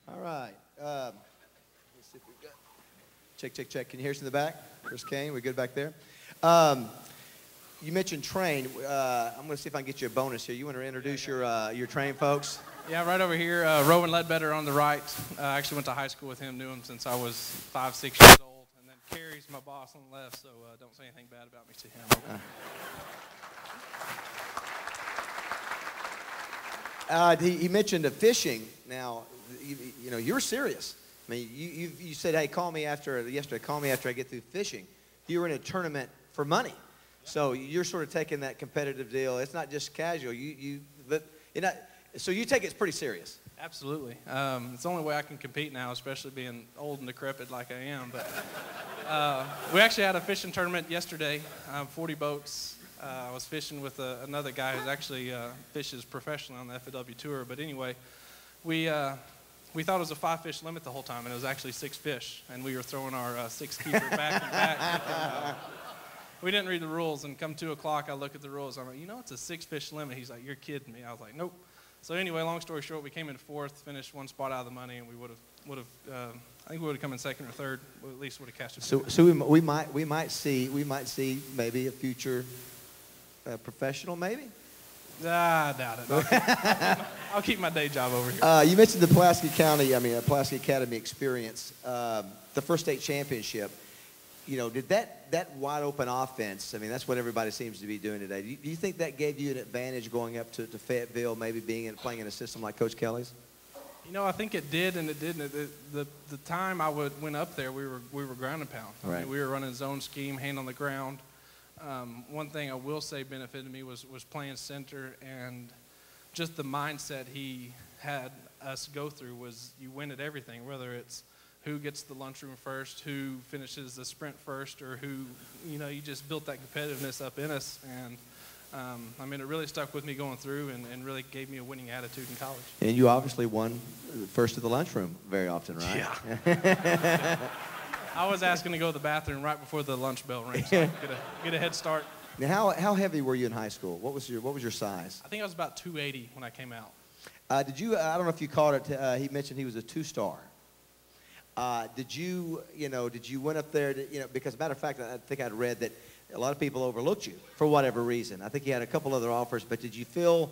there. All right. Let's see if we've got. Check. Can you hear us in the back? Chris Kane, we good back there? You mentioned train. I'm going to see if I can get you a bonus here. You want to introduce your train folks? Yeah, right over here, Rowan Ledbetter on the right. I actually went to high school with him, knew him since I was 5, 6 years old. And then Carrie's my boss on the left, so don't say anything bad about me to him. He mentioned the fishing. Now, you know, you're serious. I mean, you said, hey, call me after I get through fishing. You were in a tournament for money. So you're sort of taking that competitive deal. It's not just casual. So you take it pretty serious. Absolutely. It's the only way I can compete now, especially being old and decrepit like I am. But we actually had a fishing tournament yesterday, 40 boats. I was fishing with another guy who actually fishes professionally on the FAW Tour. But anyway, we thought it was a 5-fish limit the whole time, and it was actually 6 fish. And we were throwing our 6-keeper back and back. We didn't read the rules, and come 2 o'clock, I look at the rules. I'm like, you know, it's a 6-fish limit. He's like, you're kidding me. I was like, nope. So anyway, long story short, we came in 4th, finished 1 spot out of the money, and we would have. I think we would have come in 2nd or 3rd. We at least would have cashed it. So we might see maybe a future professional, maybe. I doubt it. I'll keep my day job over here. You mentioned the Pulaski Academy experience, the first state championship. You know, did that wide open offense, I mean, that's what everybody seems to be doing today. Do you think that gave you an advantage going up to Fayetteville, maybe playing in a system like Coach Kelly's? You know, I think it did and it didn't. The time I went up there, we were ground and pound. Right. I mean, we were running zone scheme, hand on the ground. One thing I will say benefited me was playing center, and just the mindset he had us go through was you win at everything, whether it's who gets the lunchroom first, who finishes the sprint first, or who, you know, you just built that competitiveness up in us. And, I mean, it really stuck with me going through and really gave me a winning attitude in college. And you obviously won first to the lunchroom very often, right? Yeah. I was asking to go to the bathroom right before the lunch bell rang, so I could get a head start. Now, how heavy were you in high school? What was your size? I think I was about 280 when I came out. I don't know if you caught it, he mentioned he was a 2-star. Did you went up there, because as a matter of fact, I think I'd read that a lot of people overlooked you for whatever reason. I think you had a couple other offers, but did you feel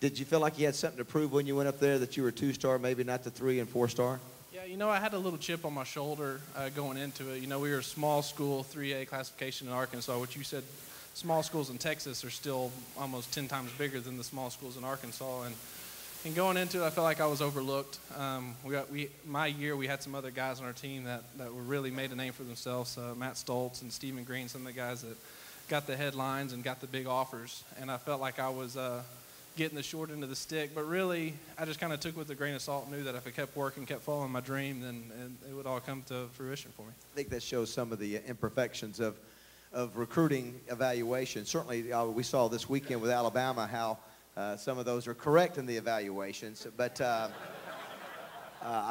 like you had something to prove when you went up there that you were a 2-star, maybe not the 3- and 4-star? Yeah, you know, I had a little chip on my shoulder going into it. You know, we were a small school, 3A classification in Arkansas, which you said small schools in Texas are still almost 10 times bigger than the small schools in Arkansas. And going into it, I felt like I was overlooked. My year, we had some other guys on our team that were really made a name for themselves. Matt Stoltz and Stephen Green, some of the guys that got the headlines and got the big offers. And I felt like I was getting the short end of the stick. But really, I just kind of took it with a grain of salt, knew that if I kept working, kept following my dream, then it would all come to fruition for me. I think that shows some of the imperfections of recruiting evaluation. Certainly, we saw this weekend with Alabama how some of those are correct in the evaluations, but I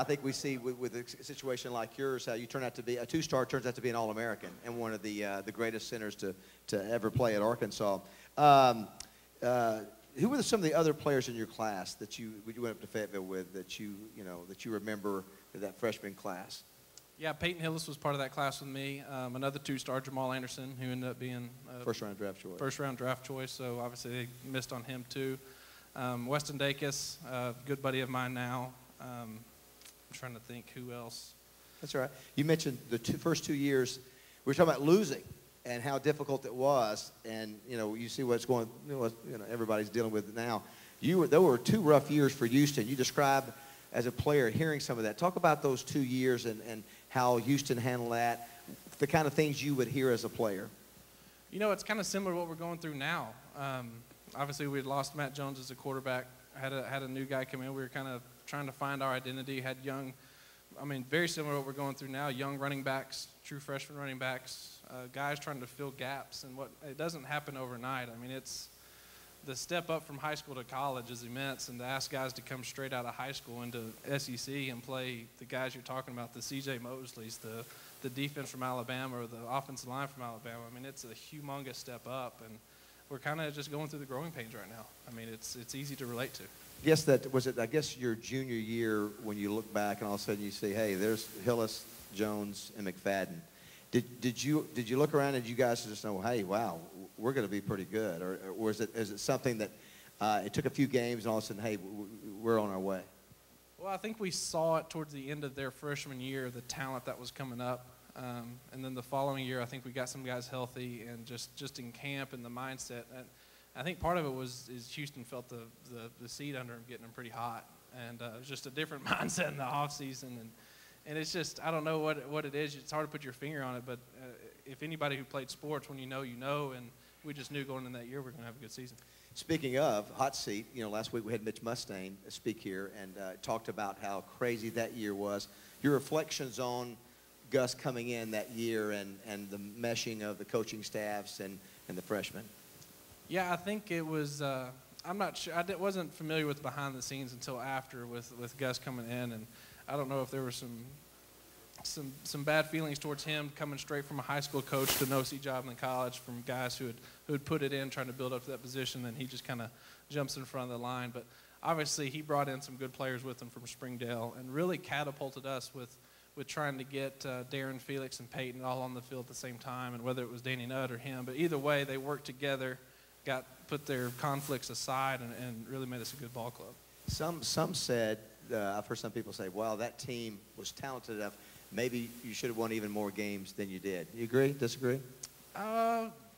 think we see with a situation like yours how you turn out to be a 2-star, turns out to be an All-American and one of the greatest centers to ever play at Arkansas. Who were some of the other players in your class that you went up to Fayetteville with that you remember that freshman class? Yeah, Peyton Hillis was part of that class with me. Another two-star, Jamal Anderson, who ended up being First-round draft choice. First-round draft choice, so obviously they missed on him too. Weston Dacus, good buddy of mine now. I'm trying to think who else. That's all right. You mentioned the first 2 years. We were talking about losing and how difficult it was, and you see what's going. Everybody's dealing with it now. There were 2 rough years for Houston. You described as a player hearing some of that. Talk about those 2 years and how Houston handled that, the kind of things you would hear as a player. It's kind of similar to what we're going through now. Obviously, we had lost Matt Jones as a quarterback, had a new guy come in. We were kind of trying to find our identity, had young, very similar to what we're going through now, young running backs, true freshman running backs, guys trying to fill gaps. And it doesn't happen overnight. It's the step up from high school to college is immense, and to ask guys to come straight out of high school into SEC and play the guys you're talking about, the C.J. Mosleys, the defense from Alabama or the offensive line from Alabama, it's a humongous step up, and we're kind of just going through the growing pains right now. It's easy to relate to. Yes, I guess your junior year when you look back and all of a sudden you see, hey, there's Hillis, Jones, and McFadden. Did you look around and you guys just know, hey, wow, we're going to be pretty good? Or is it something that it took a few games and all of a sudden, hey, we're on our way? Well, I think we saw it towards the end of their freshman year, the talent that was coming up. And then the following year, I think we got some guys healthy and just in camp and the mindset. And I think part of it is Houston felt the seat under them getting them pretty hot. And it was just a different mindset in the offseason. And it's just, I don't know what it is. It's hard to put your finger on it, but if anybody who played sports, when you know, and we just knew going in that year we're going to have a good season. Speaking of hot seat, last week we had Mitch Mustaine speak here and talked about how crazy that year was. Your reflections on Gus coming in that year and the meshing of the coaching staffs and the freshmen. Yeah, I think it was, I'm not sure, wasn't familiar with behind the scenes until after with Gus coming in, and I don't know if there were some bad feelings towards him coming straight from a high school coach to an OC job in college from guys who had put it in trying to build up to that position, and he just kind of jumps in front of the line. But obviously he brought in some good players with him from Springdale and really catapulted us with trying to get Darren, Felix, and Peyton all on the field at the same time, and whether it was Danny Nutt or him. But either way, they worked together, put their conflicts aside, and really made us a good ball club. Some said, I've heard some people say, well, that team was talented enough. Maybe you should have won even more games than you did. You agree? Disagree?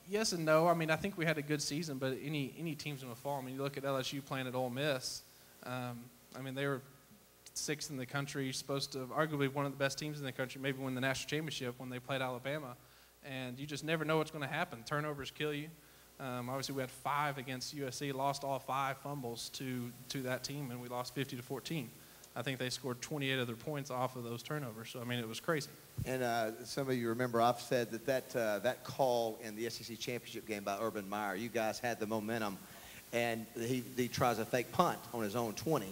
Yes and no. I think we had a good season, but any team's going to fall. You look at LSU playing at Ole Miss. They were 6th in the country, supposed to arguably one of the best teams in the country, maybe win the national championship when they played Alabama. And you just never know what's going to happen. Turnovers kill you. Obviously, we had 5 against USC, lost all 5 fumbles to that team, and we lost 50-14. I think they scored 28 other points off of those turnovers. So, it was crazy. And some of you remember I've said that call in the SEC championship game by Urban Meyer, you guys had the momentum, and he tries a fake punt on his own 20.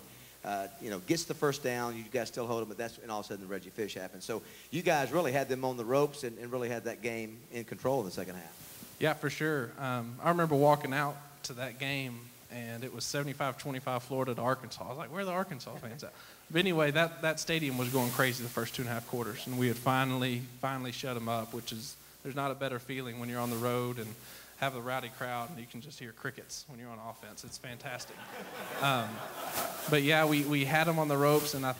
Gets the first down, you guys still hold him, and all of a sudden Reggie Fish happens. So you guys really had them on the ropes and really had that game in control in the second half. Yeah, for sure. I remember walking out to that game, and it was 75-25 Florida to Arkansas. I was like, where are the Arkansas fans at? But anyway, that stadium was going crazy the first 2.5 quarters, and we had finally shut them up, there's not a better feeling when you're on the road and have a rowdy crowd and you can just hear crickets when you're on offense. It's fantastic. But yeah, we had them on the ropes, and I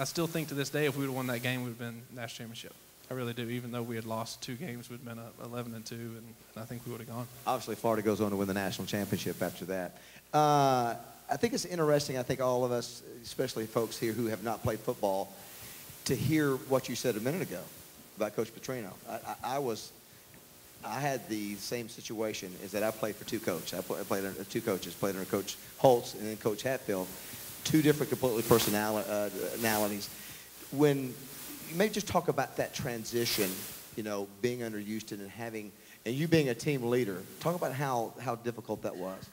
still think to this day if we would have won that game, we would have been national championship. I really do. Even though we had lost 2 games, we'd been 11-2, and I think we would have gone. Obviously, Florida goes on to win the national championship after that. I think it's interesting, I think all of us, especially folks here who have not played football, to hear what you said a minute ago about Coach Petrino. I had the same situation, is that I played for 2 coaches. I played under 2 coaches, played under Coach Holtz and then Coach Hatfield. 2 different completely personalities. When you may just talk about that transition, being under Houston and you being a team leader. Talk about how difficult that was.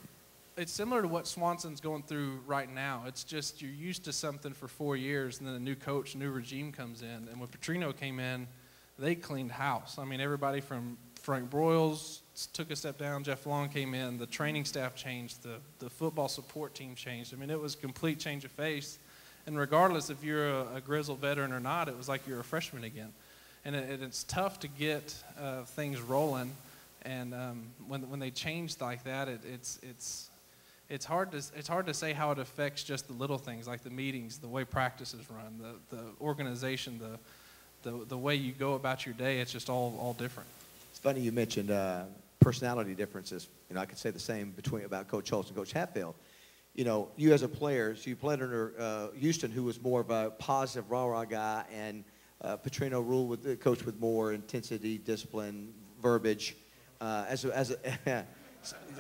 It's similar to what Swanson's going through right now. It's just you're used to something for 4 years, and then a new coach, new regime comes in. And when Petrino came in, they cleaned house. Everybody from Frank Broyles took a step down. Jeff Long came in. The training staff changed. The football support team changed. It was a complete change of face. And regardless if you're a grizzled veteran or not, it was like you're a freshman again. And it's tough to get things rolling. And when they change like that, it's hard to say how it affects just the little things like the meetings, the way practices run, the organization, the way you go about your day. It's just all different. It's funny you mentioned personality differences. You know, I could say the same about Coach Holtz and Coach Hatfield. You know, you as a player, so you played under Houston, who was more of a positive rah-rah guy, and Petrino Rule with the coach with more intensity, discipline, verbiage, as a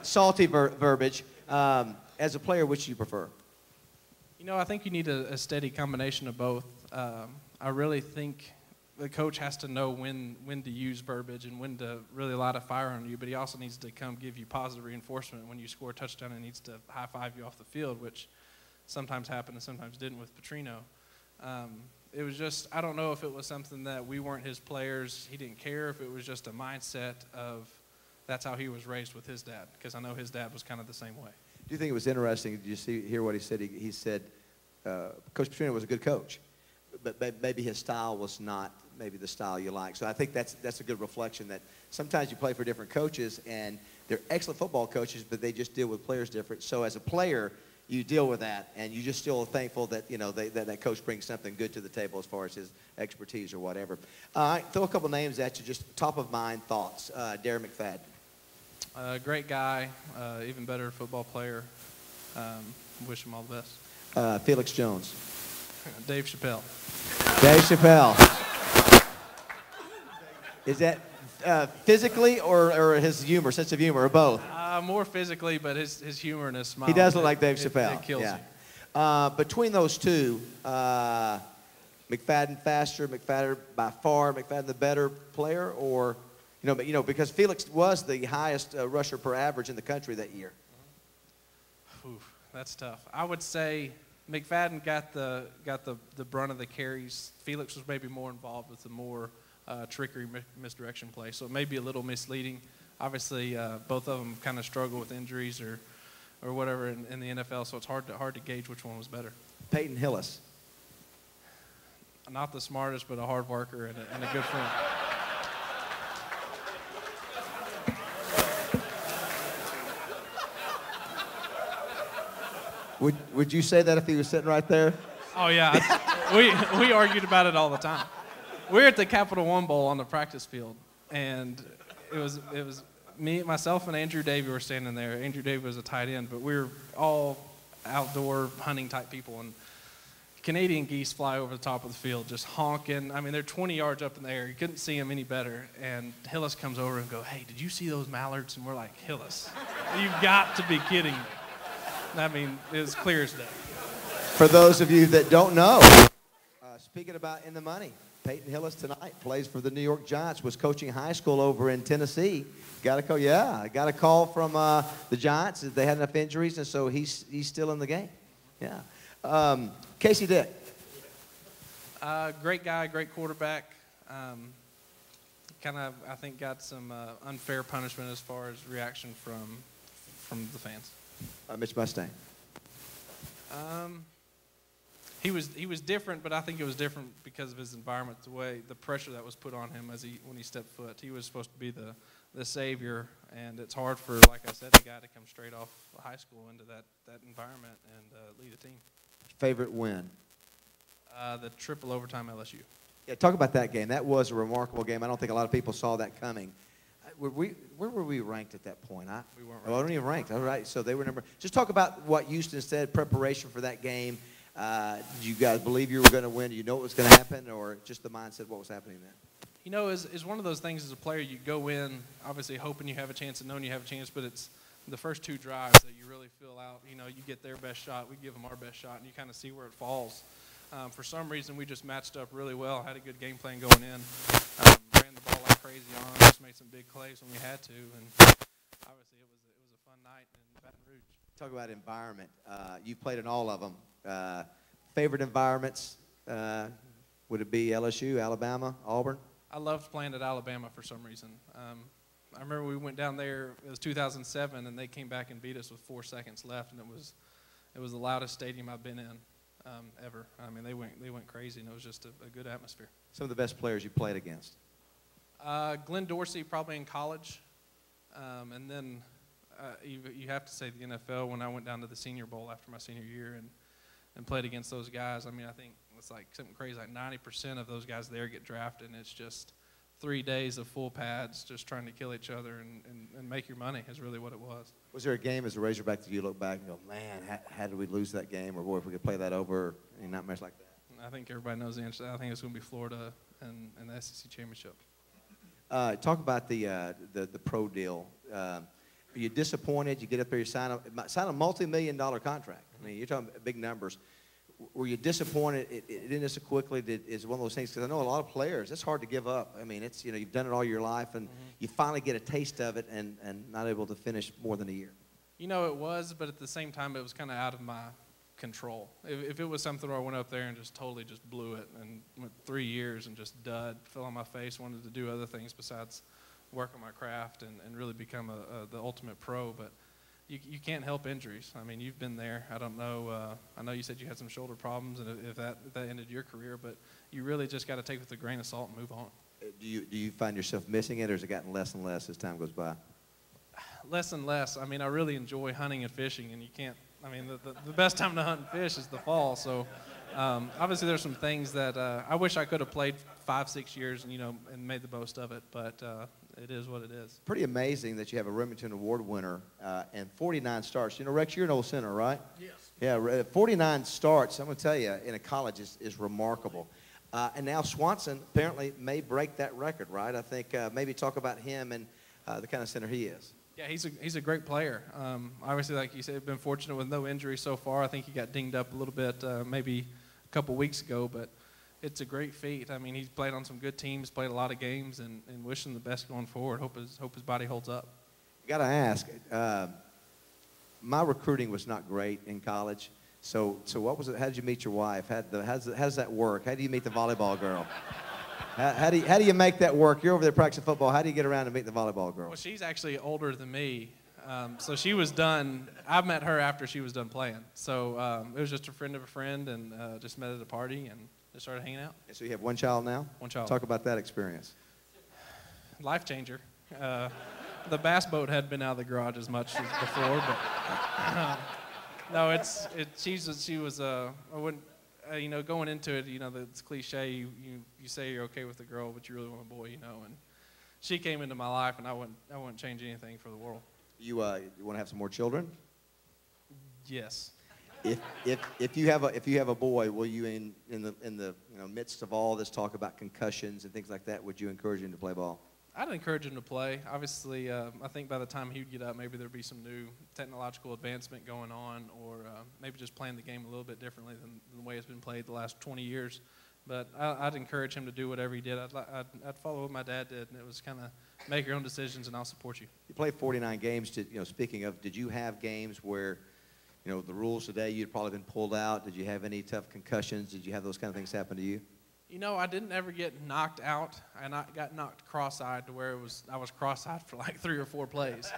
salty verbiage. As a player, which do you prefer? You know, I think you need a steady combination of both. I really think the coach has to know when to use verbiage and when to really light a fire on you, but he also needs to come give you positive reinforcement. When you score a touchdown, he needs to high-five you off the field, which sometimes happened and sometimes didn't with Petrino. It was just, I don't know if it was something that we weren't his players, he didn't care, if it was just a mindset of that's how he was raised with his dad, because I know his dad was kind of the same way. Do you think it was interesting? Did you hear what he said? He said Coach Petrino was a good coach, but maybe his style was not maybe the style you like. So I think that's a good reflection that sometimes you play for different coaches, and they're excellent football coaches, but they just deal with players different. So as a player, you deal with that, and you just still thankful that, you know, that coach brings something good to the table as far as his expertise or whatever. All right, throw a couple names at you, just top-of-mind thoughts. Darren McFadden. Great guy, even better football player. Wish him all the best. Felix Jones. Dave Chappelle. Dave Chappelle. Is that physically or his humor, sense of humor, or both? More physically, but his humor and his smile. He does look like Dave Chappelle. It kills you. Between those two, McFadden faster, McFadden by far, McFadden the better player, or because Felix was the highest rusher per average in the country that year. Oof, that's tough. I would say McFadden got the brunt of the carries. Felix was maybe more involved with the more trickery misdirection play, so it may be a little misleading. Obviously, both of them kind of struggle with injuries or whatever in the NFL, so it's hard to gauge which one was better. Peyton Hillis. Not the smartest, but a hard worker and a good friend. Would you say that if he was sitting right there? Oh yeah, we argued about it all the time. We were at the Capital One Bowl on the practice field, and it was me, myself, and Andrew Davey were standing there. Andrew Davey was a tight end, but we were all outdoor hunting type people, and Canadian geese fly over the top of the field, just honking. I mean, they're 20 yards up in the air. You couldn't see them any better. And Hillis comes over and goes, "Hey, did you see those mallards?" And we're like, "Hillis, you've got to be kidding me." I mean, it was clear as day. For those of you that don't know, speaking about in the money, Peyton Hillis tonight plays for the New York Giants, was coaching high school over in Tennessee. Got a call from the Giants. They had enough injuries, and so he's still in the game. Yeah. Casey Dick. Great guy, great quarterback. Kind of, I think, got some unfair punishment as far as reaction from the fans. Mitch Mustang. He was different, but I think it was different because of his environment, the pressure that was put on him when he stepped foot. He was supposed to be the savior, and it's hard for, like I said, the guy to come straight off high school into that environment and lead a team. Favorite win? The triple overtime LSU. Yeah, talk about that game. That was a remarkable game. I don't think a lot of people saw that coming. Where were we ranked at that point? We weren't ranked. Oh, I don't even ranked. All right, so they were number. Just talk about what Houston said, preparation for that game. Did you guys believe you were going to win? Did you know what was going to happen, or just the mindset of what was happening then? You know, is one of those things as a player, you go in obviously hoping you have a chance and knowing you have a chance, but it's the first two drives that you really feel out. You know, you get their best shot, we give them our best shot, and you kind of see where it falls. For some reason, we just matched up really well, had a good game plan going in, ran the ball like crazy on them, just made some big plays when we had to, and obviously it was a fun night in Baton Rouge. Talk about environment. You've played in all of them. Favorite environments, would it be LSU, Alabama, Auburn? I loved playing at Alabama for some reason. I remember we went down there, it was 2007, and they came back and beat us with 4 seconds left, and it was the loudest stadium I've been in. ever. I mean, they went crazy, and it was just a good atmosphere. Some of the best players you played against? Glenn Dorsey, probably in college. And then you have to say the NFL, when I went down to the Senior Bowl after my senior year and played against those guys. I mean, I think it's like something crazy, like 90% of those guys there get drafted, and it's just 3 days of full pads just trying to kill each other and make your money is really what it was. Was there a game as a Razorback that you look back and go, man, how did we lose that game? Or, boy, if we could play that over, any nightmares like that? I think everybody knows the answer to that. I think it's going to be Florida and the SEC Championship. Talk about the pro deal. Are you disappointed? You get up there, you sign a multi-million-dollar contract. I mean, you're talking big numbers. Were you disappointed it ended so quickly? Is one of those things, because I know a lot of players, it's hard to give up. I mean, it's, you've done it all your life, and you finally get a taste of it and not able to finish more than a year. It was, but at the same time, it was kind of out of my control. If it was something where I went up there and just totally just blew it and went 3 years and just fell on my face, wanted to do other things besides work on my craft and really become the ultimate pro, but you can't help injuries. I mean, you've been there. I don't know. I know you said you had some shoulder problems, and if that ended your career, but you really just got to take it with a grain of salt and move on. Do you find yourself missing it, or has it gotten less and less as time goes by? Less and less. I mean, I really enjoy hunting and fishing, and you can't. I mean, the best time to hunt and fish is the fall. So, obviously, there's some things that I wish I could have played 5-6 years and made the most of it. But it is what it is. Pretty amazing that you have a Remington Award winner and 49 starts. Rex, you're an old center, right? Yes. Yeah, 49 starts. I'm going to tell you, in a college is remarkable. And now Swanson apparently may break that record, right? I think maybe talk about him and the kind of center he is. Yeah, he's a great player. Obviously, like you said, been fortunate with no injury so far. I think he got dinged up a little bit maybe a couple weeks ago, but it's a great feat. I mean, he's played on some good teams, played a lot of games, and wish him the best going forward. Hope his body holds up. Got to ask, my recruiting was not great in college. So what was it? How did you meet your wife? How does that work? How do you meet the volleyball girl? How do you make that work? You're over there practicing football. How do you get around to meet the volleyball girl? Well, she's actually older than me, so she was done. I met her after she was done playing. So it was just a friend of a friend, and just met at a party and just started hanging out. And so you have one child now? One child. Talk about that experience. Life changer. The bass boat hadn't been out of the garage as much as before, but no, she was I wouldn't. Going into it, it's cliche. You say you're okay with the girl, but you really want a boy, And she came into my life, and I wouldn't change anything for the world. You want to have some more children? Yes. If you have a boy, will you in the midst of all this talk about concussions and things like that, would you encourage him to play ball? I'd encourage him to play. Obviously, I think by the time he would get up, maybe there'd be some new technological advancement going on, or maybe just playing the game a little bit differently than the way it's been played the last 20 years. But I'd encourage him to do whatever he did. I'd follow what my dad did, and it was kind of make your own decisions, and I'll support you. You played 49 games. Speaking of, did you have games where, the rules today, you'd probably been pulled out? Did you have any tough concussions? Did you have those kind of things happen to you? I didn't ever get knocked out, and I got knocked cross-eyed to where I was cross-eyed for like 3 or 4 plays.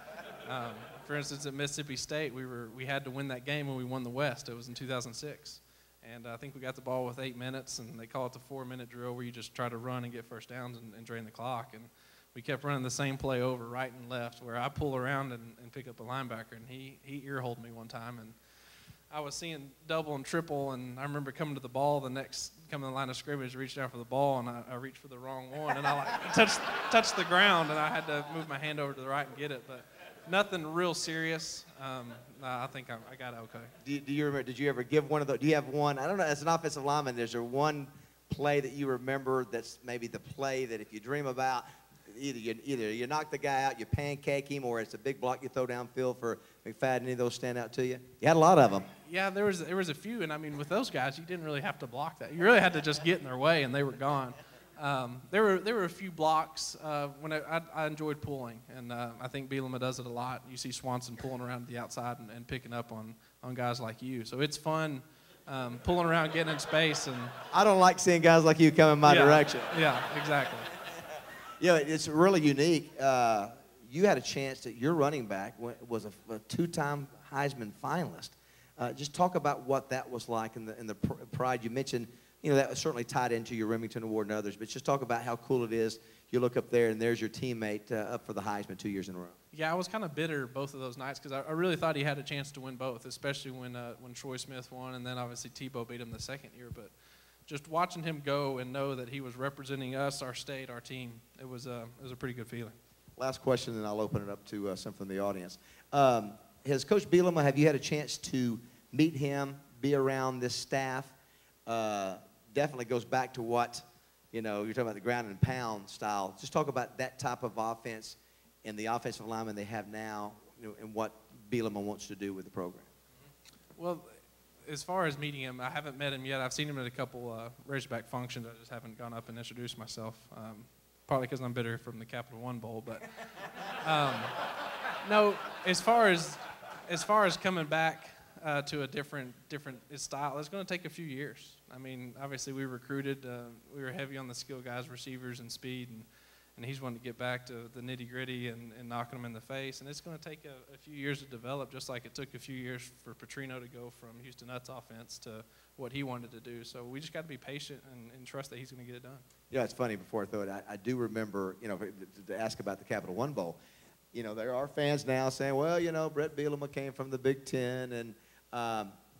For instance, at Mississippi State, we had to win that game when we won the West. It was in 2006. And I think we got the ball with 8 minutes, and they call it the 4-minute drill where you just try to run and get first downs and drain the clock. And we kept running the same play over, right and left, where I pull around and pick up a linebacker, and he ear-holed me one time. And I was seeing double and triple, and I remember coming to the ball, coming to the line of scrimmage, reached down for the ball, and I reached for the wrong one, and I touched the ground, and I had to move my hand over to the right and get it. But nothing real serious. I think I got it okay. Do you remember? Did you ever give one of those? Do you have one? I don't know. As an offensive lineman, is there one play that you remember that's maybe the play that if you dream about, either you knock the guy out, you pancake him, or it's a big block you throw downfield for McFadden? Any of those stand out to you? You had a lot of them. Yeah, there was a few, and I mean, with those guys, you didn't really have to block that. You really had to just get in their way, and they were gone. There were a few blocks when I enjoyed pulling, and I think Bielema does it a lot. You see Swanson pulling around the outside and picking up on guys like you. So it's fun pulling around, getting in space. And I don't like seeing guys like you come in my direction. Yeah, exactly. It's really unique. You had a chance that your running back was a 2-time Heisman finalist. Just talk about what that was like and the pride. You mentioned, that was certainly tied into your Remington Award and others, but just talk about how cool it is. You look up there, and there's your teammate up for the Heisman 2 years in a row. Yeah, I was kind of bitter both of those nights because I really thought he had a chance to win both, especially when Troy Smith won, and then obviously Tebow beat him the second year. But just watching him go and know that he was representing us, our state, our team, it was a pretty good feeling. Last question, and I'll open it up to some from the audience. Has Coach Bielema, have you had a chance to meet him, be around this staff? Definitely goes back to what, you're talking about the ground and pound style. Just talk about that type of offense and the offensive linemen they have now, and what Bielema wants to do with the program. Well, as far as meeting him, I haven't met him yet. I've seen him at a couple Razorback functions. I just haven't gone up and introduced myself, partly because I'm bitter from the Capital One Bowl. But no, as far as coming back to a different style, it's going to take a few years. I mean, obviously we recruited, we were heavy on the skill guys, receivers, and speed, and he's wanting to get back to the nitty-gritty and knocking them in the face. And it's going to take a few years to develop, just like it took a few years for Petrino to go from Houston Nutt's offense to what he wanted to do. So we just got to be patient and trust that he's going to get it done. Yeah, it's funny, before I throw it, I do remember, to ask about the Capital One Bowl, there are fans now saying, well, Brett Bielema came from the Big Ten, and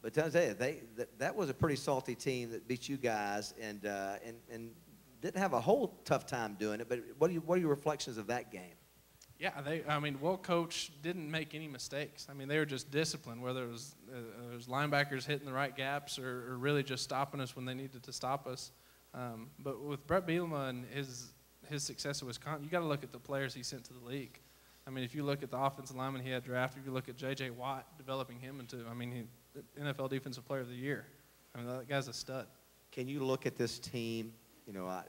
but tell you, that was a pretty salty team that beat you guys, and didn't have a whole tough time doing it. But what are your reflections of that game? Yeah, well coach didn't make any mistakes. I mean, they were just disciplined, whether it was linebackers hitting the right gaps or really just stopping us when they needed to stop us. But with Brett Bielema and his success at Wisconsin, you got to look at the players he sent to the league. I mean, if you look at the offensive lineman he had drafted, if you look at J.J. Watt, developing him into, NFL Defensive Player of the Year. That guy's a stud. Can you look at this team?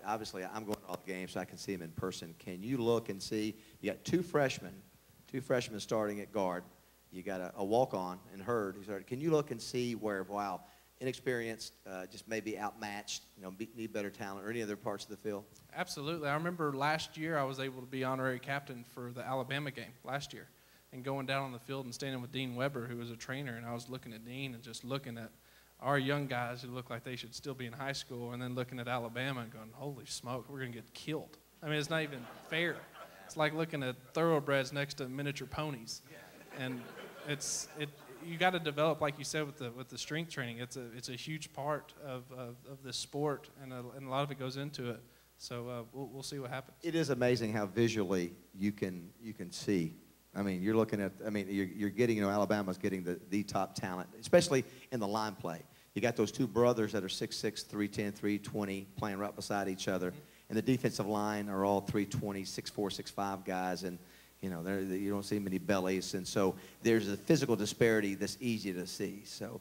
Obviously I'm going to all the games, so I can see him in person. Can you look and see, you got two freshmen starting at guard. You got a walk-on in Hurd. Can you look and see where, wow, inexperienced, just maybe outmatched, need better talent, or any other parts of the field? Absolutely. I remember last year I was able to be honorary captain for the Alabama game last year, and going down on the field and standing with Dean Weber, who was a trainer, and I was looking at Dean and just looking at our young guys who look like they should still be in high school, and then looking at Alabama and going, holy smoke, we're going to get killed. It's not even fair. It's like looking at thoroughbreds next to miniature ponies. And you got to develop, like you said, with the strength training. It's a huge part of this sport, and a lot of it goes into it. So we'll see what happens. It is amazing how visually you can see. You're looking at, you're getting, Alabama's getting the top talent, especially in the line play. You got those two brothers that are 6'6", 310, 320, playing right beside each other. Mm-hmm. And the defensive line are all 320, 6'4", 6'5 guys. And, you don't see many bellies. And so there's a physical disparity that's easy to see. So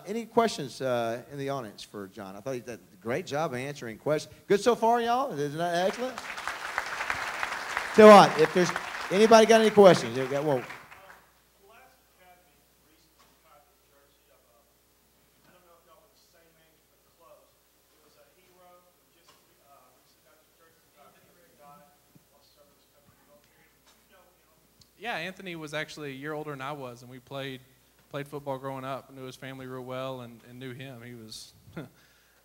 any questions in the audience for John? I thought he did a great job of answering questions. Good so far, y'all? Isn't that excellent? Tell what, if there's anybody got any questions? Well, yeah, Anthony was actually a year older than I was, and we played football growing up. Knew his family real well, and knew him. He was,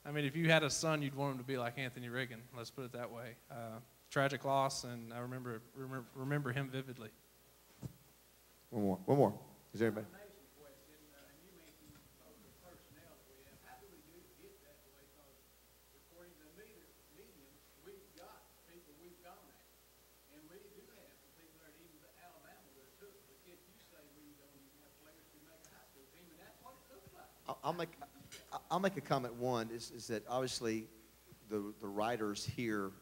if you had a son, you'd want him to be like Anthony Riggin. Let's put it that way. Tragic loss, and I remember him vividly. One more. Is there anybody? I'll make a comment. One is that obviously the writers here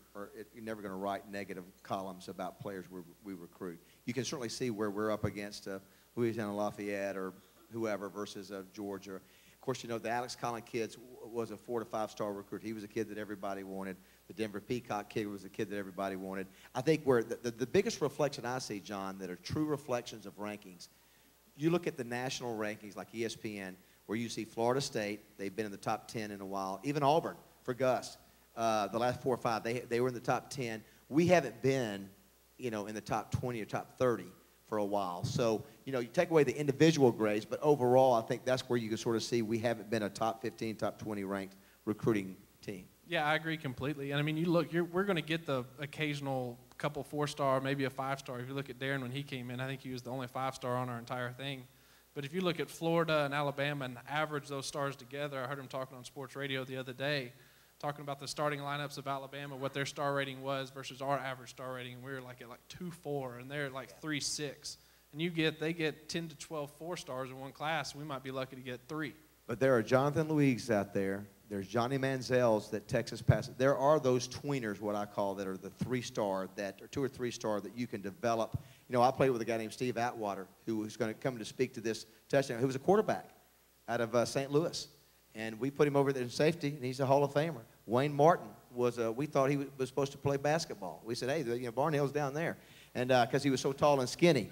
you're never going to write negative columns about players we recruit. You can certainly see where we're up against Louisiana Lafayette or whoever versus Georgia. Of course, the Alex Collins kid was a 4- to 5-star recruit. He was a kid that everybody wanted. The Denver Peacock kid was a kid that everybody wanted. I think where the biggest reflection I see, John, that are true reflections of rankings, you look at the national rankings like ESPN, where you see Florida State, they've been in the top 10 in a while. Even Auburn, for Gus, the last 4 or 5, they were in the top 10. We haven't been, in the top 20 or top 30 for a while. So, you know, you take away the individual grades, but overall, I think that's where you can sort of see we haven't been a top 15, top 20 ranked recruiting team. Yeah, I agree completely. And I mean, you look, we're going to get the occasional couple 4-star, maybe a 5-star. If you look at Darren when he came in, I think he was the only 5-star on our entire thing. But if you look at Florida and Alabama and average those stars together, I heard him talking on sports radio the other day, talking about the starting lineups of Alabama, what their star rating was versus our average star rating. And we were like at like 2.4, and they're like 3.6. And they get 10 to 12 4-stars in one class. We might be lucky to get 3. But there are Jonathan Luigs out there. There's Johnny Manziels that Texas passes. There are those tweeners, what I call, that are the 3-star, that are 2 or 3-star that you can develop. You know, I played with a guy named Steve Atwater, who was going to come to speak to this touchdown, who was a quarterback out of St. Louis. And we put him over there in safety, and he's a Hall of Famer. Wayne Martin was we thought he was supposed to play basketball. We said, hey, you know, Barnhill's down there, and because he was so tall and skinny.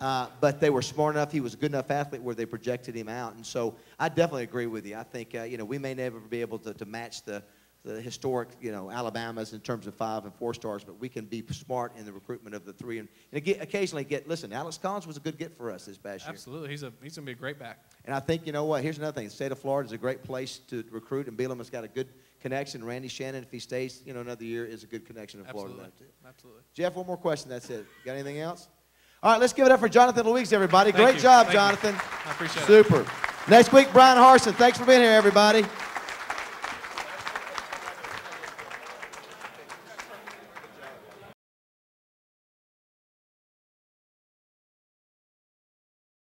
But they were smart enough. He was a good enough athlete where they projected him out. And so I definitely agree with you. I think, you know, we may never be able to match the historic, you know, Alabamas in terms of 5 and 4 stars, but we can be smart in the recruitment of the 3. And occasionally listen, Alex Collins was a good get for us this past year. Absolutely. He's going to be a great back. And I think, you know what, here's another thing. The state of Florida is a great place to recruit, and Bielema's got a good connection. Randy Shannon, if he stays, you know, another year, is a good connection in Florida. Absolutely. Jeff, one more question. That's it. Got anything else? All right, let's give it up for Jonathan Luigs, everybody. Thank Great you. job, Thank you. Jonathan. I appreciate it. Super. Next week, Brian Harsin. Thanks for being here, everybody.